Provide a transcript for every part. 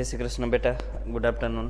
श्री कृष्ण बेटा, good afternoon.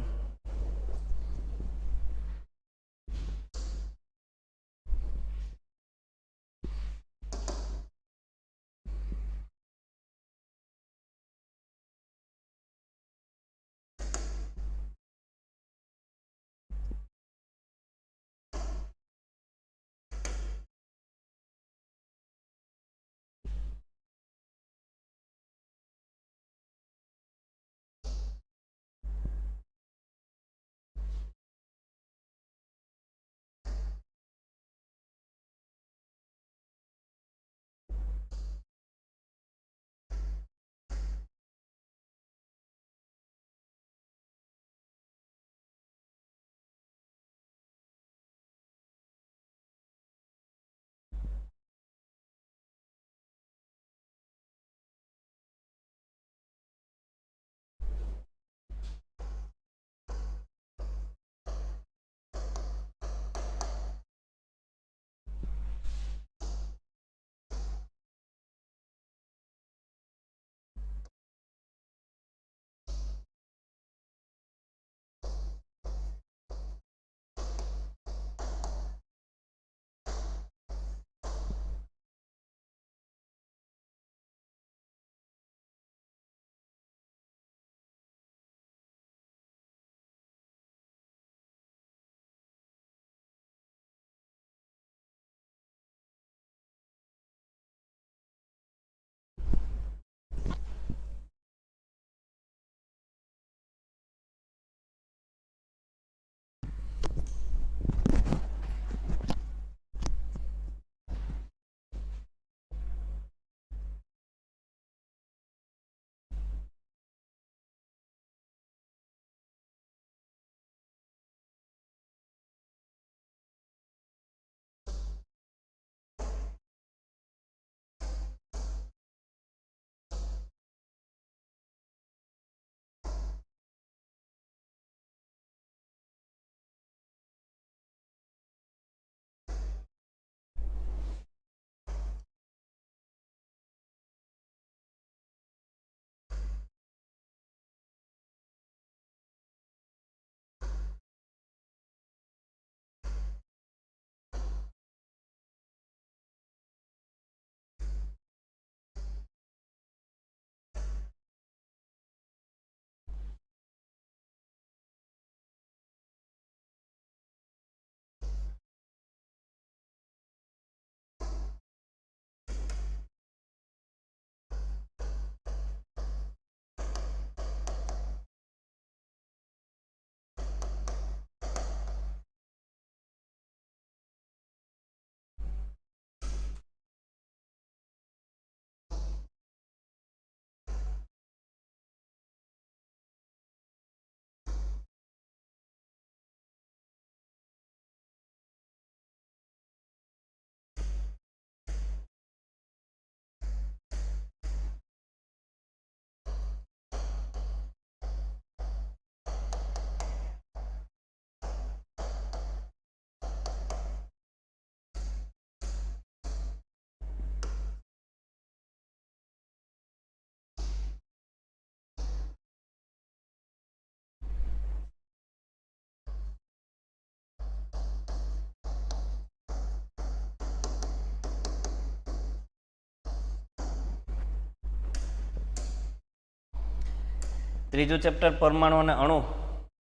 ત્રીજું chapter પરમાણુ અને અણુ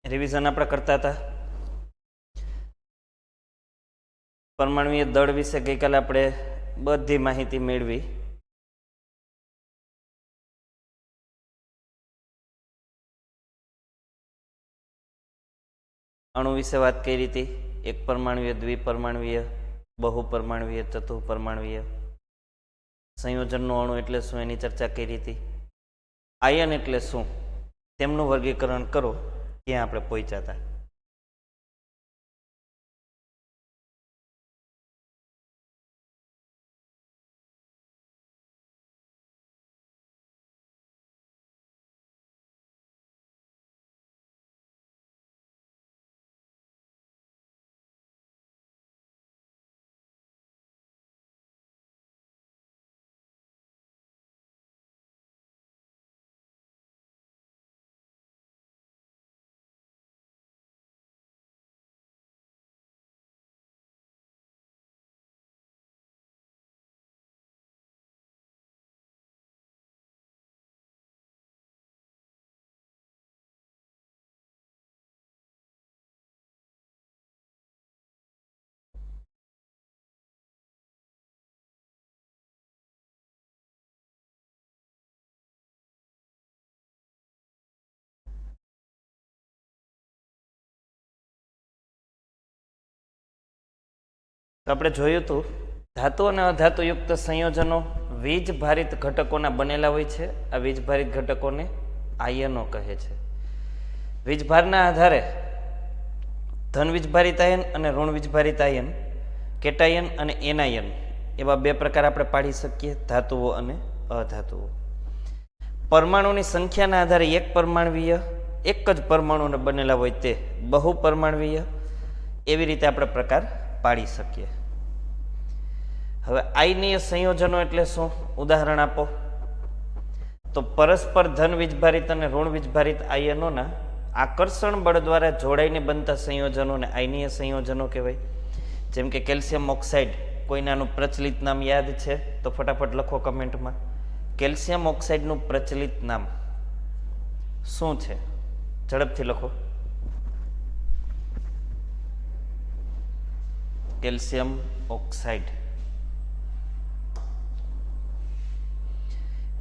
રિવિઝન આપણે કરતા હતા। પરમાણુય દળ વિશે ગઈકાલે આપણે બધી માહિતી મેળવી। અણુ વિશે વાત કરી હતી, એક પરમાણુય, દ્વિપરમાણુય, બહુપરમાણુય, ચતુઃપરમાણુય। સંયોજનનું અણુ એટલે શું એની ચર્ચા કરી હતી। આયન એટલે શું તેમનું વર્ગીકરણ કરો, ત્યાં આપણે પહોંચ્યા હતા। તો આપણે જોયું હતું ધાતુ અને અધાતુયુક્ત સંયોજનો વીજ ભારિત ઘટકોના બનેલા હોય છે. આ વીજ ભારિત ઘટકોને આયનો કહે છે. વીજભારના આધારે ધન વીજભારિત આયન અને ઋણ વીજભારિત આયન, કેટાયન અને એનાયન એવા બે પ્રકાર આપણે પાડી શકીએ, ધાતુઓ અને અધાતુઓ. પરમાણુની સંખ્યાના આધારે એક પરમાણવીય, એક જ પરમાણુને બનેલા હોય તે બહુપરમાણવીય, એવી રીતે આપણે પ્રકાર પાડી શકીએ. હવે આયનીય સંયોજનો એટલે શું? ઉદાહરણ આપો. તો પરસ્પર ધન વીજભારિત અને ઋણ વીજભારિત આયનોના આકર્ષણ બળ દ્વારા જોડાઈને બનતા સંયોજનોને આયનીય સંયોજનો કહેવાય. જેમ કે કેલ્શિયમ ઓક્સાઇડ, કોઈનાનું પ્રચલિત નામ યાદ છે તો ફટાફટ લખો કમેન્ટમાં. કેલ્શિયમ ઓક્સાઇડનું પ્રચલિત નામ શું છે? ઝડપથી લખો. કેલ્શિયમ ઓક્સાઇડ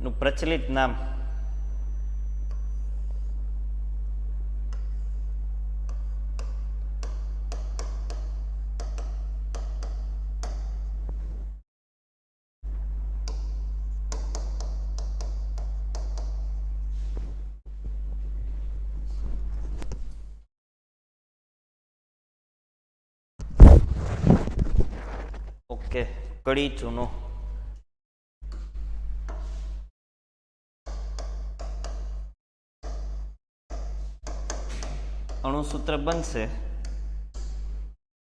નું પ્રચલિત નામ કડી ચૂનો. અણુસૂત્ર બનશે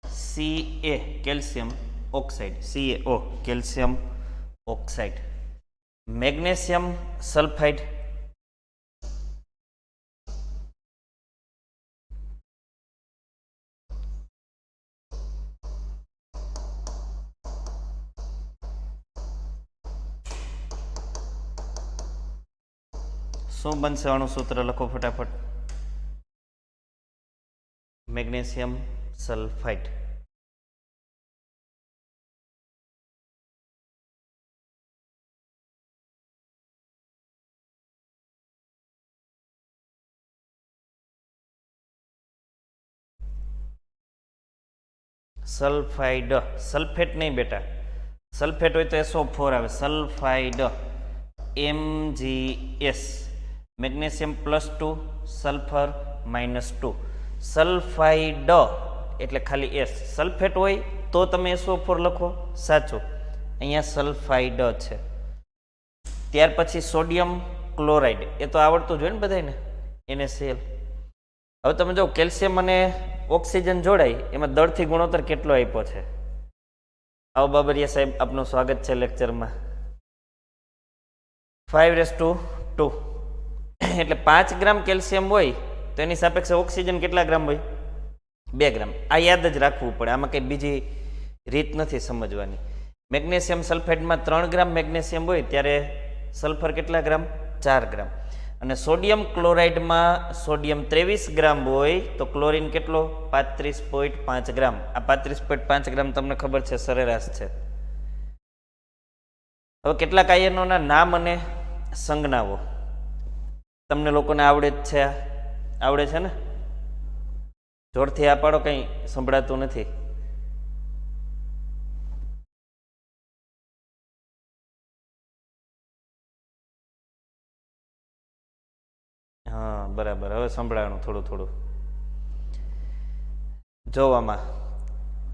Ca calcium oxide, CaO calcium oxide. Magnesium sulphide, શું બનશે? અણુસૂત્ર લખો ફટાફટ. Magnesium sulphide. સલ્ફાઇડ, સલ્ફેટ નહીં બેટા, સલ્ફેટ હોય તો SO4 આવે. Sulphide MgS, magnesium +2, sulphur -2. Sulphide એટલે ખાલી S. સલ્ફેટ હોય તો તમે SO4 લખો, સાચું. અહીંયા સલ્ફાઇડ છે. ત્યાર પછી સોડિયમ ક્લોરાઇડ, એ તો આવડતું જોઈએ ને બધાને, NaCl. હવે તમે જો કેલ્શિયમ અને ઓક્સિજન જોડાય એમાં દળથી ગુણોત્તર કેટલો આપ્યો છે? આવો બાબરિયા સાહેબ, આપનું સ્વાગત છે લેક્ચરમાં. 5:2. એટલે 5 ગ્રામ કેલ્શિયમ હોય તો એની સાપેક્ષે ઓક્સિજન કેટલા ગ્રામ હોય? 2 ગ્રામ. આ યાદ જ રાખવું પડે, આમાં કંઈ બીજી રીત નથી સમજવાની. મેગ્નેશિયમ સલ્ફેટમાં 3 ગ્રામ મેગ્નેશિયમ હોય ત્યારે સલ્ફર કેટલા ગ્રામ? 4 ગ્રામ. અને સોડિયમ ક્લોરાઇડમાં સોડિયમ 23 ગ્રામ હોય તો ક્લોરીન કેટલો? 35.5 ગ્રામ. આ 35.5 ગ્રામ તમને ખબર છે, સરેરાશ છે. હવે કેટલાક આયનોના નામ અને સંજ્ઞાઓ તમને લોકોને આવડે જ છે? આવડે છે ને? જોરથી આ પાડો, કંઈ સંભળાતું નથી. હા બરાબર, હવે સંભળાવાનું થોડું થોડું. જોવામાં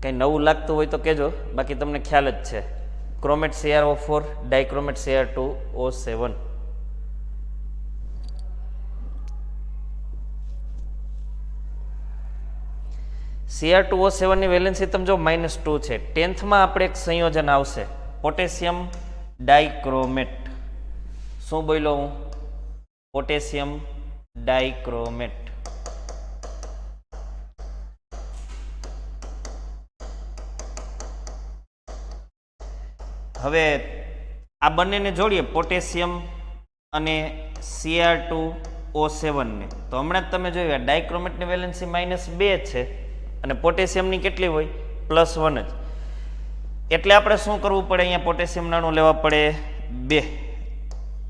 કંઈ નવું લાગતું હોય તો કહેજો, બાકી તમને ખ્યાલ જ છે. ક્રોમેટ CrO4, ડાયક્રોમેટ Cr2O7. Cr2O7 ની વેલેન્સી તમે જો -2 છે. 10th માં આપણે એક સંયોજન આવશે, પોટેશિયમ ડાયક્રોમેટ. શું બોલ્યો હું? Potassium dichromate. હવે આ બંનેને જોડીએ, પોટેશિયમ અને Cr2O7 ને, તો હમણાં જ તમે જોયું ડાયક્રોમેટની વેલેન્સી -2 છે અને પોટેશિયમની કેટલી હોય? +1 જ. એટલે આપણે શું કરવું પડે? અહીંયા પોટેશિયમ નાણું લેવા પડે 2.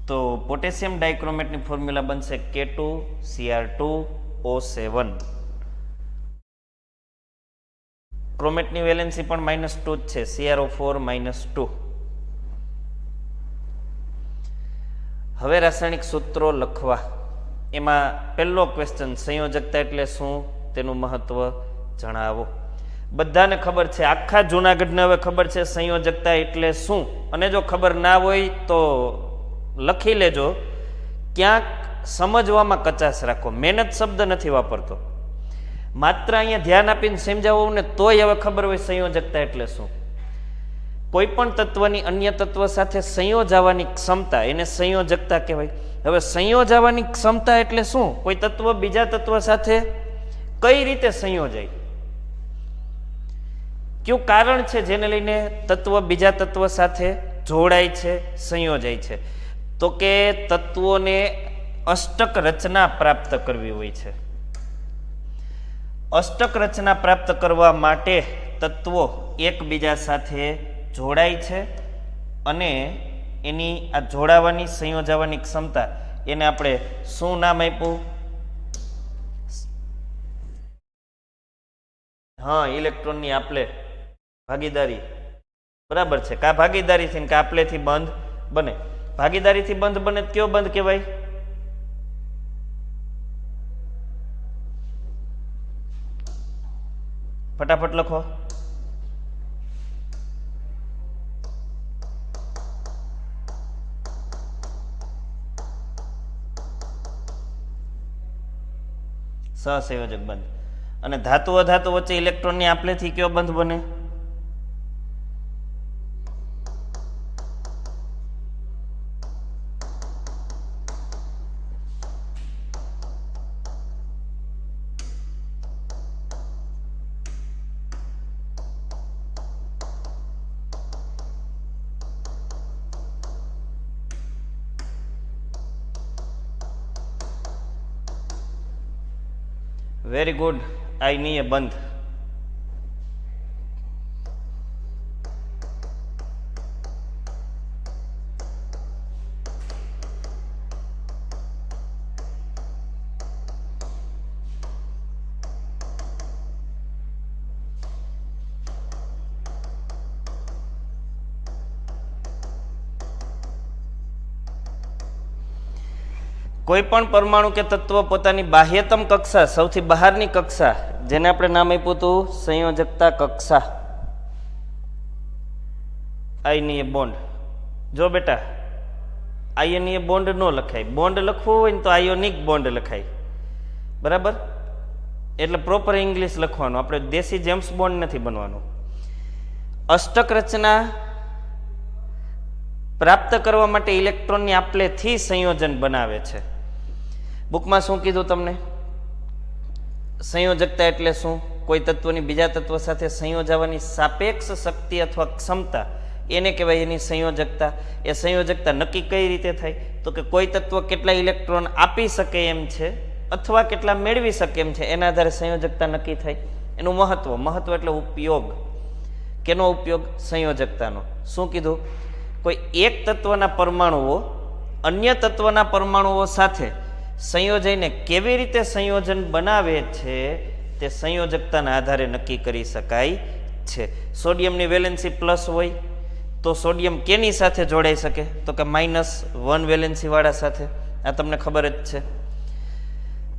તો પોટેશિયમ ડાયક્રોમેટની ફોર્મ્યુલા બનશે K2Cr2O7. ક્રોમેટની વેલેન્સી પણ -2 જ છે, CrO4 -2. હવે રાસાયણિક સૂત્રો લખવા. એમાં પહેલો ક્વેશ્ચન, સંયોજકતા એટલે શું, તેનું મહત્વ જણાવો. બધાને ખબર છે, આખા જૂનાગઢને હવે ખબર છે સંયોજકતા એટલે શું. અને જો ખબર ના હોય તો લખી લેજો, ક્યાંક સમજવામાં કચાશ રાખો. મહેનત શબ્દ નથી વાપરતો, માત્ર અહીંયા ધ્યાન આપીને સમજાવવું ને તોય હવે ખબર હોય સંયોજકતા એટલે શું. કોઈ પણ તત્વની અન્ય તત્વ સાથે સંયોજાવાની ક્ષમતા, એને સંયોજકતા કહેવાય. હવે સંયોજાવાની ક્ષમતા એટલે શું? કોઈ તત્વ બીજા તત્વ સાથે કઈ રીતે સંયોજાય, કયું કારણ છે જેને લઈને તત્વ બીજા તત્વ સાથે જોડાય છે, સંયોજાય છે? તો કે તત્વોને અષ્ટક રચના પ્રાપ્ત કરવી હોય છે. અષ્ટક રચના પ્રાપ્ત કરવા માટે તત્વો એકબીજા સાથે જોડાય છે અને એની આ જોડાવાની સંયોજાવાની ક્ષમતા, એને આપણે શું નામ આપ્યું? હા, ઇલેક્ટ્રોનની આપલે ભાગીદારી. બરાબર છે. કા ભાગીદારીથી કા આપલેથી બંધ બને. ભાગીદારીથી બંધ બને કયો બંધ કહેવાય? ફટાફટ લખો. સહસંયોજક બંધ. અને ધાતુ અધાતુ વચ્ચે ઇલેક્ટ્રોનની આપલેથી કયો બંધ બને? Very good. આઈનીય બંધ. કોઈ પણ પરમાણુ કે તત્વ પોતાની બાહ્યતમ કક્ષા, સૌથી બહારની કક્ષા, જેને આપણે નામ આપ્યું હતું સંયોજકતા કક્ષા, આયનીય બોન્ડ. જો બેટા, આયનીય બોન્ડ ન લખાય. બોન્ડ લખવું હોય ને તો આયોનિક બોન્ડ લખાય. બરાબર? એટલે પ્રોપર ઇંગ્લિશ લખવાનું. આપણે દેશી જેમ્સ બોન્ડ નથી બનવાનું. અષ્ટક રચના પ્રાપ્ત કરવા માટે ઇલેક્ટ્રોનની આપલેથી સંયોજન બનાવે છે. બુકમાં શું કીધું તમને? સંયોજકતા એટલે શું? કોઈ તત્વની બીજા તત્વ સાથે સંયોજાવાની સાપેક્ષ શક્તિ અથવા ક્ષમતા, એને કહેવાય એની સંયોજકતા. એ સંયોજકતા નક્કી કઈ રીતે થાય? તો કે કોઈ તત્વ કેટલા ઇલેક્ટ્રોન આપી શકે એમ છે અથવા કેટલા મેળવી શકે એમ છે, એના આધારે સંયોજકતા નક્કી થાય. એનું મહત્વ, મહત્વ એટલે ઉપયોગ. કેનો ઉપયોગ? સંયોજકતાનો. શું કીધું? કોઈ એક તત્વના પરમાણુઓ અન્ય તત્વના પરમાણુઓ સાથે સંયોજાઈને કેવી રીતે સંયોજન બનાવે છે તે સંયોજકતાના આધારે નક્કી કરી શકાય છે. સોડિયમની વેલેન્સી પ્લસ હોય તો સોડિયમ કેની સાથે જોડાઈ શકે? તો કે -1 વેલેન્સી વાળા સાથે. આ તમને ખબર જ છે.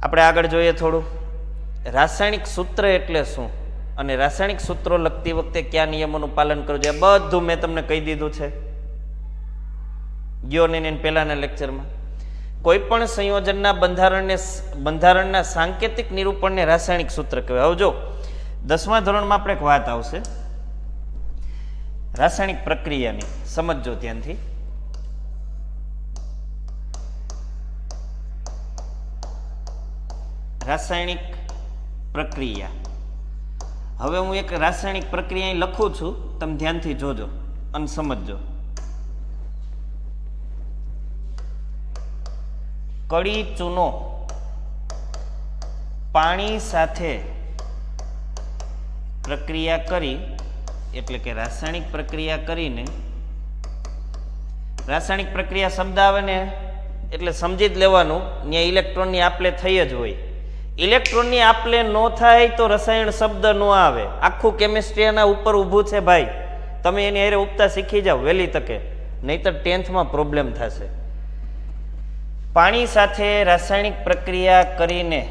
આપણે આગળ જોઈએ થોડું. રાસાયણિક સૂત્ર એટલે શું અને રાસાયણિક સૂત્રો લખતી વખતે કયા નિયમોનું પાલન કરવું જોઈએ, બધું મેં તમને કહી દીધું છે ગયો ને પહેલાના લેક્ચરમાં. કોઈ પણ સંયોજનના બંધારણના સાંકેતિક નિરૂપણને રાસાયણિક સૂત્ર કહેવાય. હવે જો 10મા ધોરણમાં આપણે એક વાત આવશે રાસાયણિક પ્રક્રિયાની, સમજજો ધ્યાનથી. રાસાયણિક પ્રક્રિયા. હવે હું એક રાસાયણિક પ્રક્રિયા લખું છું, તમે ધ્યાનથી જોજો અને સમજજો. કડી ચૂનો પાણી સાથે પ્રક્રિયા કરી, એટલે કે રાસાયણિક પ્રક્રિયા કરીને, રાસાયણિક પ્રક્રિયા શબ્દ આવે ને એટલે સમજી જ લેવાનું, ત્યાં ઇલેક્ટ્રોનની આપલે થઈ જ હોય. ઇલેક્ટ્રોનની આપલે ન થાય તો રસાયણ શબ્દ ન આવે. આખું કેમિસ્ટ્રી એના ઉપર ઊભું છે ભાઈ. તમે એની હારે ઉપતા શીખી જાઓ વહેલી તકે, નહીતર 10th પ્રોબ્લેમ થશે. પાણી સાથે રાસાયણિક પ્રક્રિયા કરીને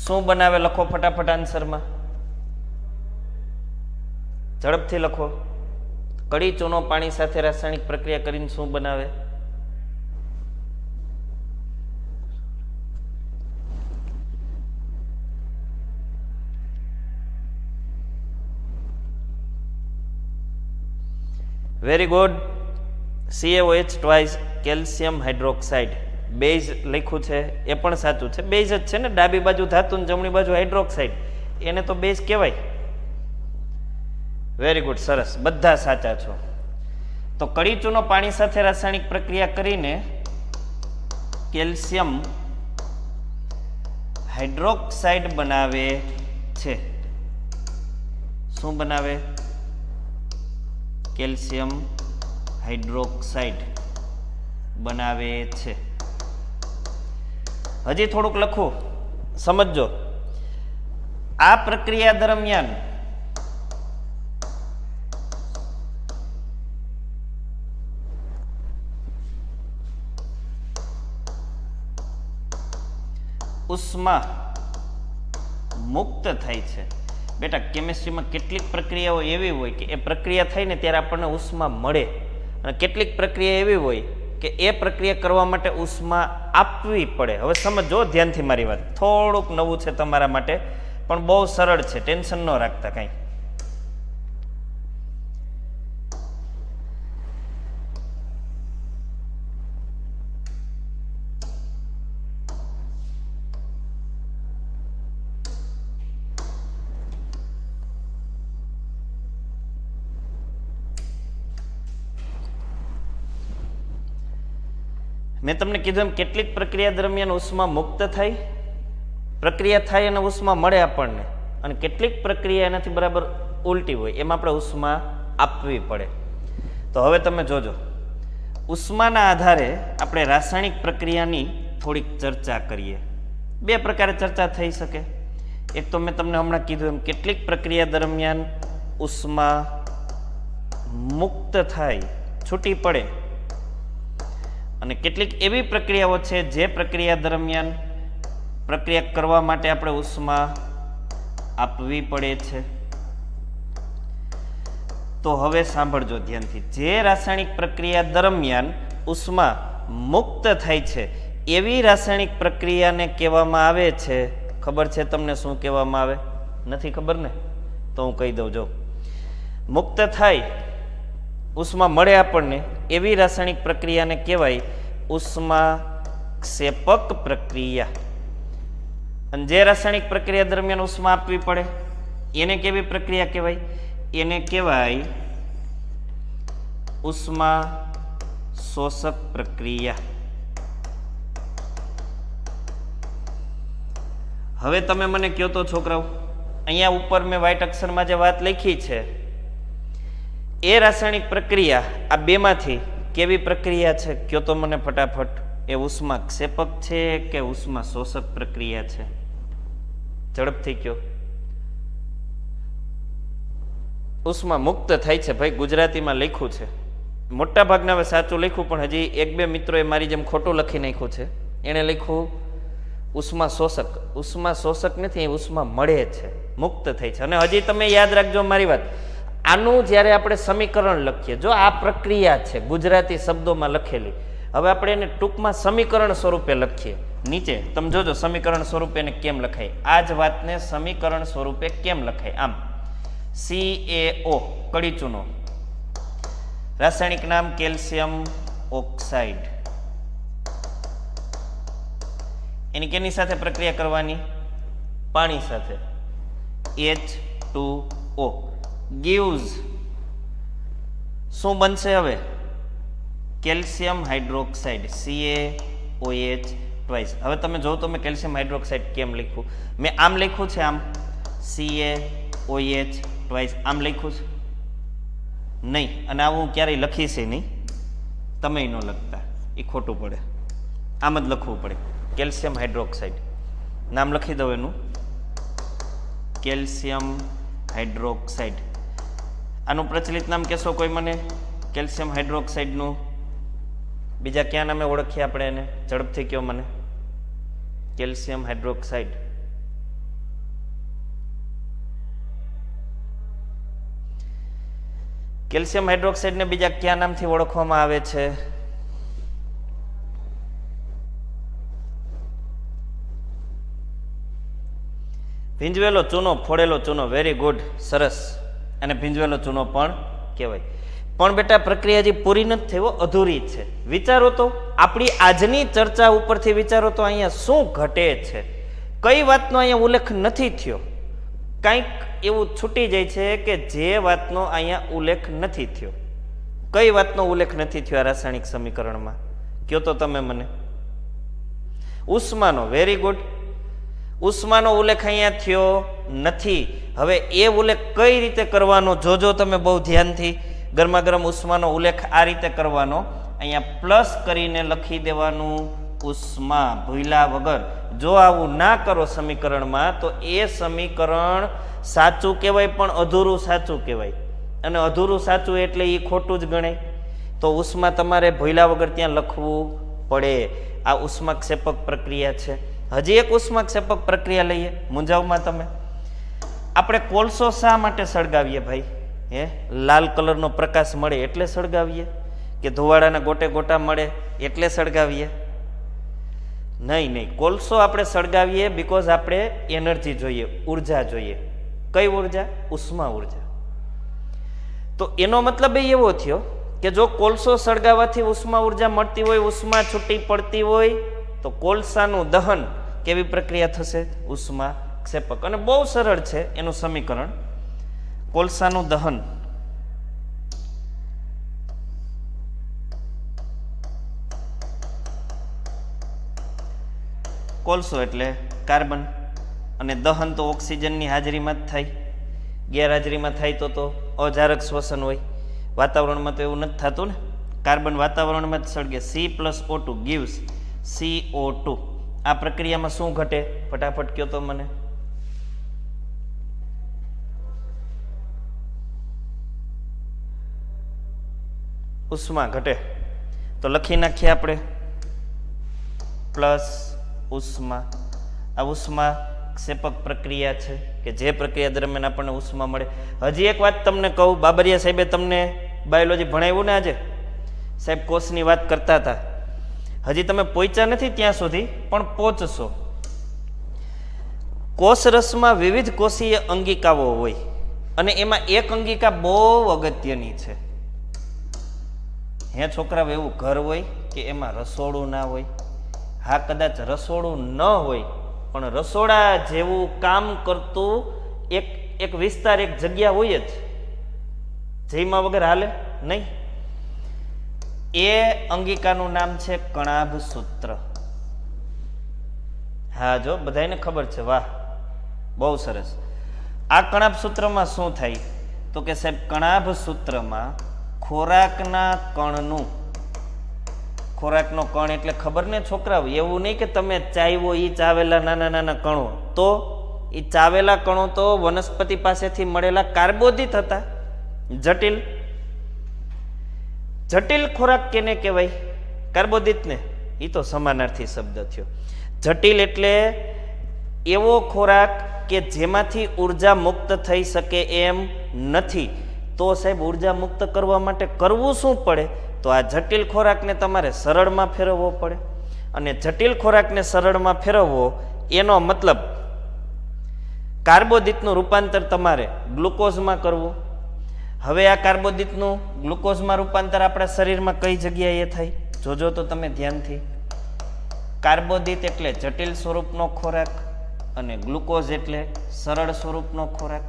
શું બનાવે? લખો ફટાફટ આન્સરમાં, ઝડપથી લખો. કડી ચૂનો પાણી સાથે રાસાયણિક પ્રક્રિયા કરીને શું બનાવે? Very good. CaOH twice calcium hydroxide. Base લખ્યું છે એ પણ સાચું છે, બેઝ જ છે ને. ડાબી બાજુ ધાતુ ને જમણી બાજુ હાઇડ્રોક્સાઇડ, એને તો બેઝ કહેવાય. વેરી ગુડ, સરસ, બધા સાચા છો. તો કડી ચૂનો પાણી સાથે રાસાયણિક પ્રક્રિયા કરીને કેલ્શિયમ હાઇડ્રોક્સાઇડ બનાવે છે. શું બનાવે? કેલ્શિયમ હાઇડ્રોક્સાઇડ બનાવે છે. હજી થોડુંક લખું, સમજજો. આ પ્રક્રિયા દરમિયાન ઉષ્મા મુક્ત થાય છે. બેટા, કેમિસ્ટ્રીમાં કેટલીક પ્રક્રિયાઓ એવી હોય કે એ પ્રક્રિયા થાય ને ત્યારે આપણને ઉષ્મા મળે, અને કેટલીક પ્રક્રિયા એવી હોય કે એ પ્રક્રિયા કરવા માટે ઉષ્મા આપવી પડે. હવે સમજો ધ્યાનથી મારી વાત, થોડુંક નવું છે તમારા માટે, પણ બહુ સરળ છે, ટેન્શન ન રાખતા કાંઈ. મેં તમને કીધું એમ કેટલીક પ્રક્રિયા દરમિયાન ઉષ્મા મુક્ત થાય, પ્રક્રિયા થાય અને ઉષ્મા મળે આપણને, અને કેટલીક પ્રક્રિયા એનાથી બરાબર ઉલટી હોય, એમાં આપણે ઉષ્મા આપવી પડે. તો હવે તમે જોજો, ઉષ્માના આધારે આપણે રાસાયણિક પ્રક્રિયાની થોડીક ચર્ચા કરીએ. બે પ્રકારે ચર્ચા થઈ શકે. એક તો મેં તમને હમણાં કીધું એમ કેટલીક પ્રક્રિયા દરમિયાન ઉષ્મા મુક્ત થાય, છૂટી પડે, અને કેટલીક એવી પ્રક્રિયાઓ છે જે પ્રક્રિયા દરમિયાન પ્રક્રિયા કરવા માટે આપણે ઉષ્મા આપવી પડે છે. તો હવે સાંભળજો ધ્યાનથી, જે રાસાયણિક પ્રક્રિયા દરમિયાન ઉષ્મા મુક્ત થાય છે એવી રાસાયણિક પ્રક્રિયાને કહેવામાં આવે છે, ખબર છે તમને શું કહેવામાં આવે? નથી ખબર ને? તો હું કહી દઉં. જો મુક્ત થાય, ઉષ્મા મળે આપણને એવી રાસાયણિક પ્રક્રિયાને કહેવાય ઉષ્મા ક્ષેપક પ્રક્રિયા. અને જે રાસાયણિક પ્રક્રિયા દરમિયાન ઉષ્મા આપવી પડે એને કેવી પ્રક્રિયા કહેવાય? એને કહેવાય ઉષ્મા શોષક પ્રક્રિયા. હવે તમે મને કહો તો છોકરાઓ, અહીંયા ઉપર મેં વ્હાઇટ અક્ષરમાં જે વાત લખી છે એ રાસાયણિક પ્રક્રિયા આ બેમાંથી કેવી પ્રક્રિયા છે? કયો તો મને ફટાફટ. એ ઉષ્મા ક્ષેપક છે કે ઉષ્મા શોષક પ્રક્રિયા છે? ઝડપથી કયો. ઉષ્મા મુક્ત થાય છે ભાઈ, ગુજરાતીમાં લખ્યું છે. મોટા ભાગના હવે સાચું લખ્યું, પણ હજી એક બે મિત્રોએ મારી જેમ ખોટું લખી નાખ્યું છે. એણે લખ્યું ઉષ્મા શોષક. ઉષ્મા શોષક નથી, ઉષ્મા મળે છે, મુક્ત થાય છે. અને હજી તમે યાદ રાખજો મારી વાત, આનું જ્યારે આપણે સમીકરણ લખીએ, જો આ પ્રક્રિયા છે ગુજરાતી શબ્દોમાં લખેલી, હવે આપણે એને ટૂંકમાં સમીકરણ સ્વરૂપે લખીએ. નીચે તમે જોજો સમીકરણ સ્વરૂપે એને કેમ લખાય. આ જ વાતને સમીકરણ સ્વરૂપે કેમ લખાય? આમ CaO કડી ચૂનો, રાસાયણિક નામ કેલ્શિયમ ઓક્સાઇડ. એની કેની સાથે પ્રક્રિયા કરવાની? પાણી સાથે. H2O gives શું બનશે હવે? Calcium hydroxide, CaOH twice. હવે તમે જો તો મેં કેલ્શિયમ હાઇડ્રોક્સાઇડ કેમ લખ્યું? મેં આમ લખ્યું છે, આમ CaOH ટ્વાઇસ આમ લખ્યું છે નહીં, અને આવું ક્યારેય લખીશે નહીં, તમે ન લખતા, એ ખોટું પડે. આમ જ લખવું પડે કેલ્શિયમ હાઇડ્રોક્સાઇડ. નામ લખી દઉં એનું, કેલ્શિયમ હાઇડ્રોક્સાઇડ. આનું પ્રચલિત નામ કહેશો કોઈ મને? કેલ્શિયમ હાઇડ્રોક્સાઇડનું બીજા ક્યાં નામે ઓળખીએ આપણે એને? ઝડપથી કહો મને. Calcium hydroxide. કેલ્શિયમ હાઇડ્રોક્સાઇડને બીજા કયા નામથી ઓળખવામાં આવે છે? ભીંજવેલો ચૂનો, ફોડેલો ચૂનો. વેરી ગુડ, સરસ. અને ભીંજવેલો ચૂનો પણ કહેવાય. પણ બેટા પ્રક્રિયા હજી પૂરી નથી થઈ, અધૂરી છે. વિચારો તો, આપણી આજની ચર્ચા ઉપરથી વિચારો તો અહીંયા શું ઘટે છે? કઈ વાતનો અહીંયા ઉલ્લેખ નથી થયો? કંઈક એવું છૂટી જાય છે કે જે વાતનો અહીંયા ઉલ્લેખ નથી થયો. કઈ વાતનો ઉલ્લેખ નથી થયો આ રાસાયણિક સમીકરણમાં? કયો તો તમે મને. ઉષ્માનો. Very good. ઉષ્માનો ઉલ્લેખ અહીંયા થયો નથી. હવે એ ઉલ્લેખ કઈ રીતે કરવાનો જોજો તમે બહુ ધ્યાનથી. ગરમા ગરમ ઉષ્માનો ઉલ્લેખ આ રીતે કરવાનો, અહીંયા પ્લસ કરીને લખી દેવાનું ઉષ્મા, ભૂલ્યા વગર. જો આવું ના કરો સમીકરણમાં તો એ સમીકરણ સાચું કહેવાય પણ અધૂરું સાચું કહેવાય, અને અધૂરું સાચું એટલે એ ખોટું જ ગણાય. તો ઉષ્મા તમારે ભૂલ્યા વગર ત્યાં લખવું પડે. આ ઉષ્માક્ષેપક પ્રક્રિયા છે. હજી એક ઉષ્માક્ષેપક પ્રક્રિયા લઈએ, મૂંઝાવમાં તમે. આપણે કોલસો શા માટે સળગાવીએ ભાઈ? લાલ કલરનો પ્રકાશ મળે એટલે સળગાવીએ કે ધુવાડાના ગોટે ગોટા મળે એટલે સળગાવીએ? નહીં નહીં, કોલસો આપણે સળગાવીએ બીકોઝ આપણે એનર્જી જોઈએ, ઉર્જા જોઈએ. કઈ ઉર્જા? ઉષ્મા ઉર્જા. તો એનો મતલબ એવો થયો કે જો કોલસો સળગાવવાથી ઉષ્મા ઉર્જા મળતી હોય, ઉષ્મા છૂટી પડતી હોય, તો કોલસાનું દહન કેવી પ્રક્રિયા થશે? ઉષ્મા ક્ષેપક. અને બહુ સરળ છે એનું સમીકરણ. કોલસાનું દહન, કોલસો એટલે કાર્બન, અને દહન તો ઓક્સિજનની હાજરીમાં જ થાય. ગેરહાજરીમાં થાય તો અજારક શ્વસન હોય. વાતાવરણમાં તો એવું નથી થતું ને. કાર્બન વાતાવરણમાં જ સળગે. C+O2 gives CO2. આ પ્રક્રિયામાં શું ઘટે? ફટાફટ કયો તો મને. ઉષ્મા ઘટે. તો લખી નાખીએ આપણે પ્લસ ઉષ્મા. આ ઉષ્મા ક્ષેપક પ્રક્રિયા છે કે જે પ્રક્રિયા દરમિયાન આપણને ઉષ્મા મળે. હજી એક વાત તમને કહું, બાબરિયા સાહેબે તમને બાયોલોજી ભણાવ્યું ને આજે? સાહેબ કોષની વાત કરતા હતા. હજી તમે પહોંચ્યા નથી ત્યાં સુધી, પણ પહોંચશો. કોષરસમાં વિવિધ કોષીય અંગિકાઓ હોય, અને એમાં એક અંગિકા બહુ અગત્યની છે. હે છોકરાઓ, એવું ઘર હોય કે એમાં રસોડું ના હોય? હા, કદાચ રસોડું ન હોય પણ રસોડા જેવું કામ કરતું એક વિસ્તાર, એક જગ્યા હોય જ, જેમાં વગર હાલે નહીં. એ અંગિકાનું નામ છે કણાભ સૂત્ર. હા, જો બધાને ખબર છે. વાહ, બહુ સરસ. આ કણાભ સૂત્રમાં શું થાય? તો કે સાહેબ કણાભ સૂત્રમાં ખોરાકના કણનું, ખોરાકનો કણ એટલે ખબર ને છોકરાઓ? એવું નહીં કે તમે ચાવ્યો એ ચાવેલા નાના નાના કણો. તો એ ચાવેલા કણો તો વનસ્પતિ પાસેથી મળેલા કાર્બોદિત હતા. જટિલ જટિલ ખોરાક કેને કહેવાય? કાર્બોદિતને. એ તો સમાનાર્થી શબ્દ થયો. જટિલ એટલે એવો ખોરાક કે જેમાંથી ઉર્જા મુક્ત થઈ શકે એમ નથી. તો સાહેબ ઉર્જા મુક્ત કરવા માટે કરવું શું પડે? તો આ જટિલ ખોરાકને તમારે સરળમાં ફેરવવો પડે. અને જટિલ ખોરાકને સરળમાં ફેરવવો એનો મતલબ કાર્બોદિતનું રૂપાંતર તમારે ગ્લુકોઝમાં કરવું. હવે આ કાર્બોદિતનું ગ્લુકોઝમાં રૂપાંતર આપણા શરીરમાં કઈ જગ્યાએ થાય? જોજો તો તમે ધ્યાનથી. કાર્બોદિત એટલે જટિલ સ્વરૂપનો ખોરાક અને ગ્લુકોઝ એટલે સરળ સ્વરૂપનો ખોરાક.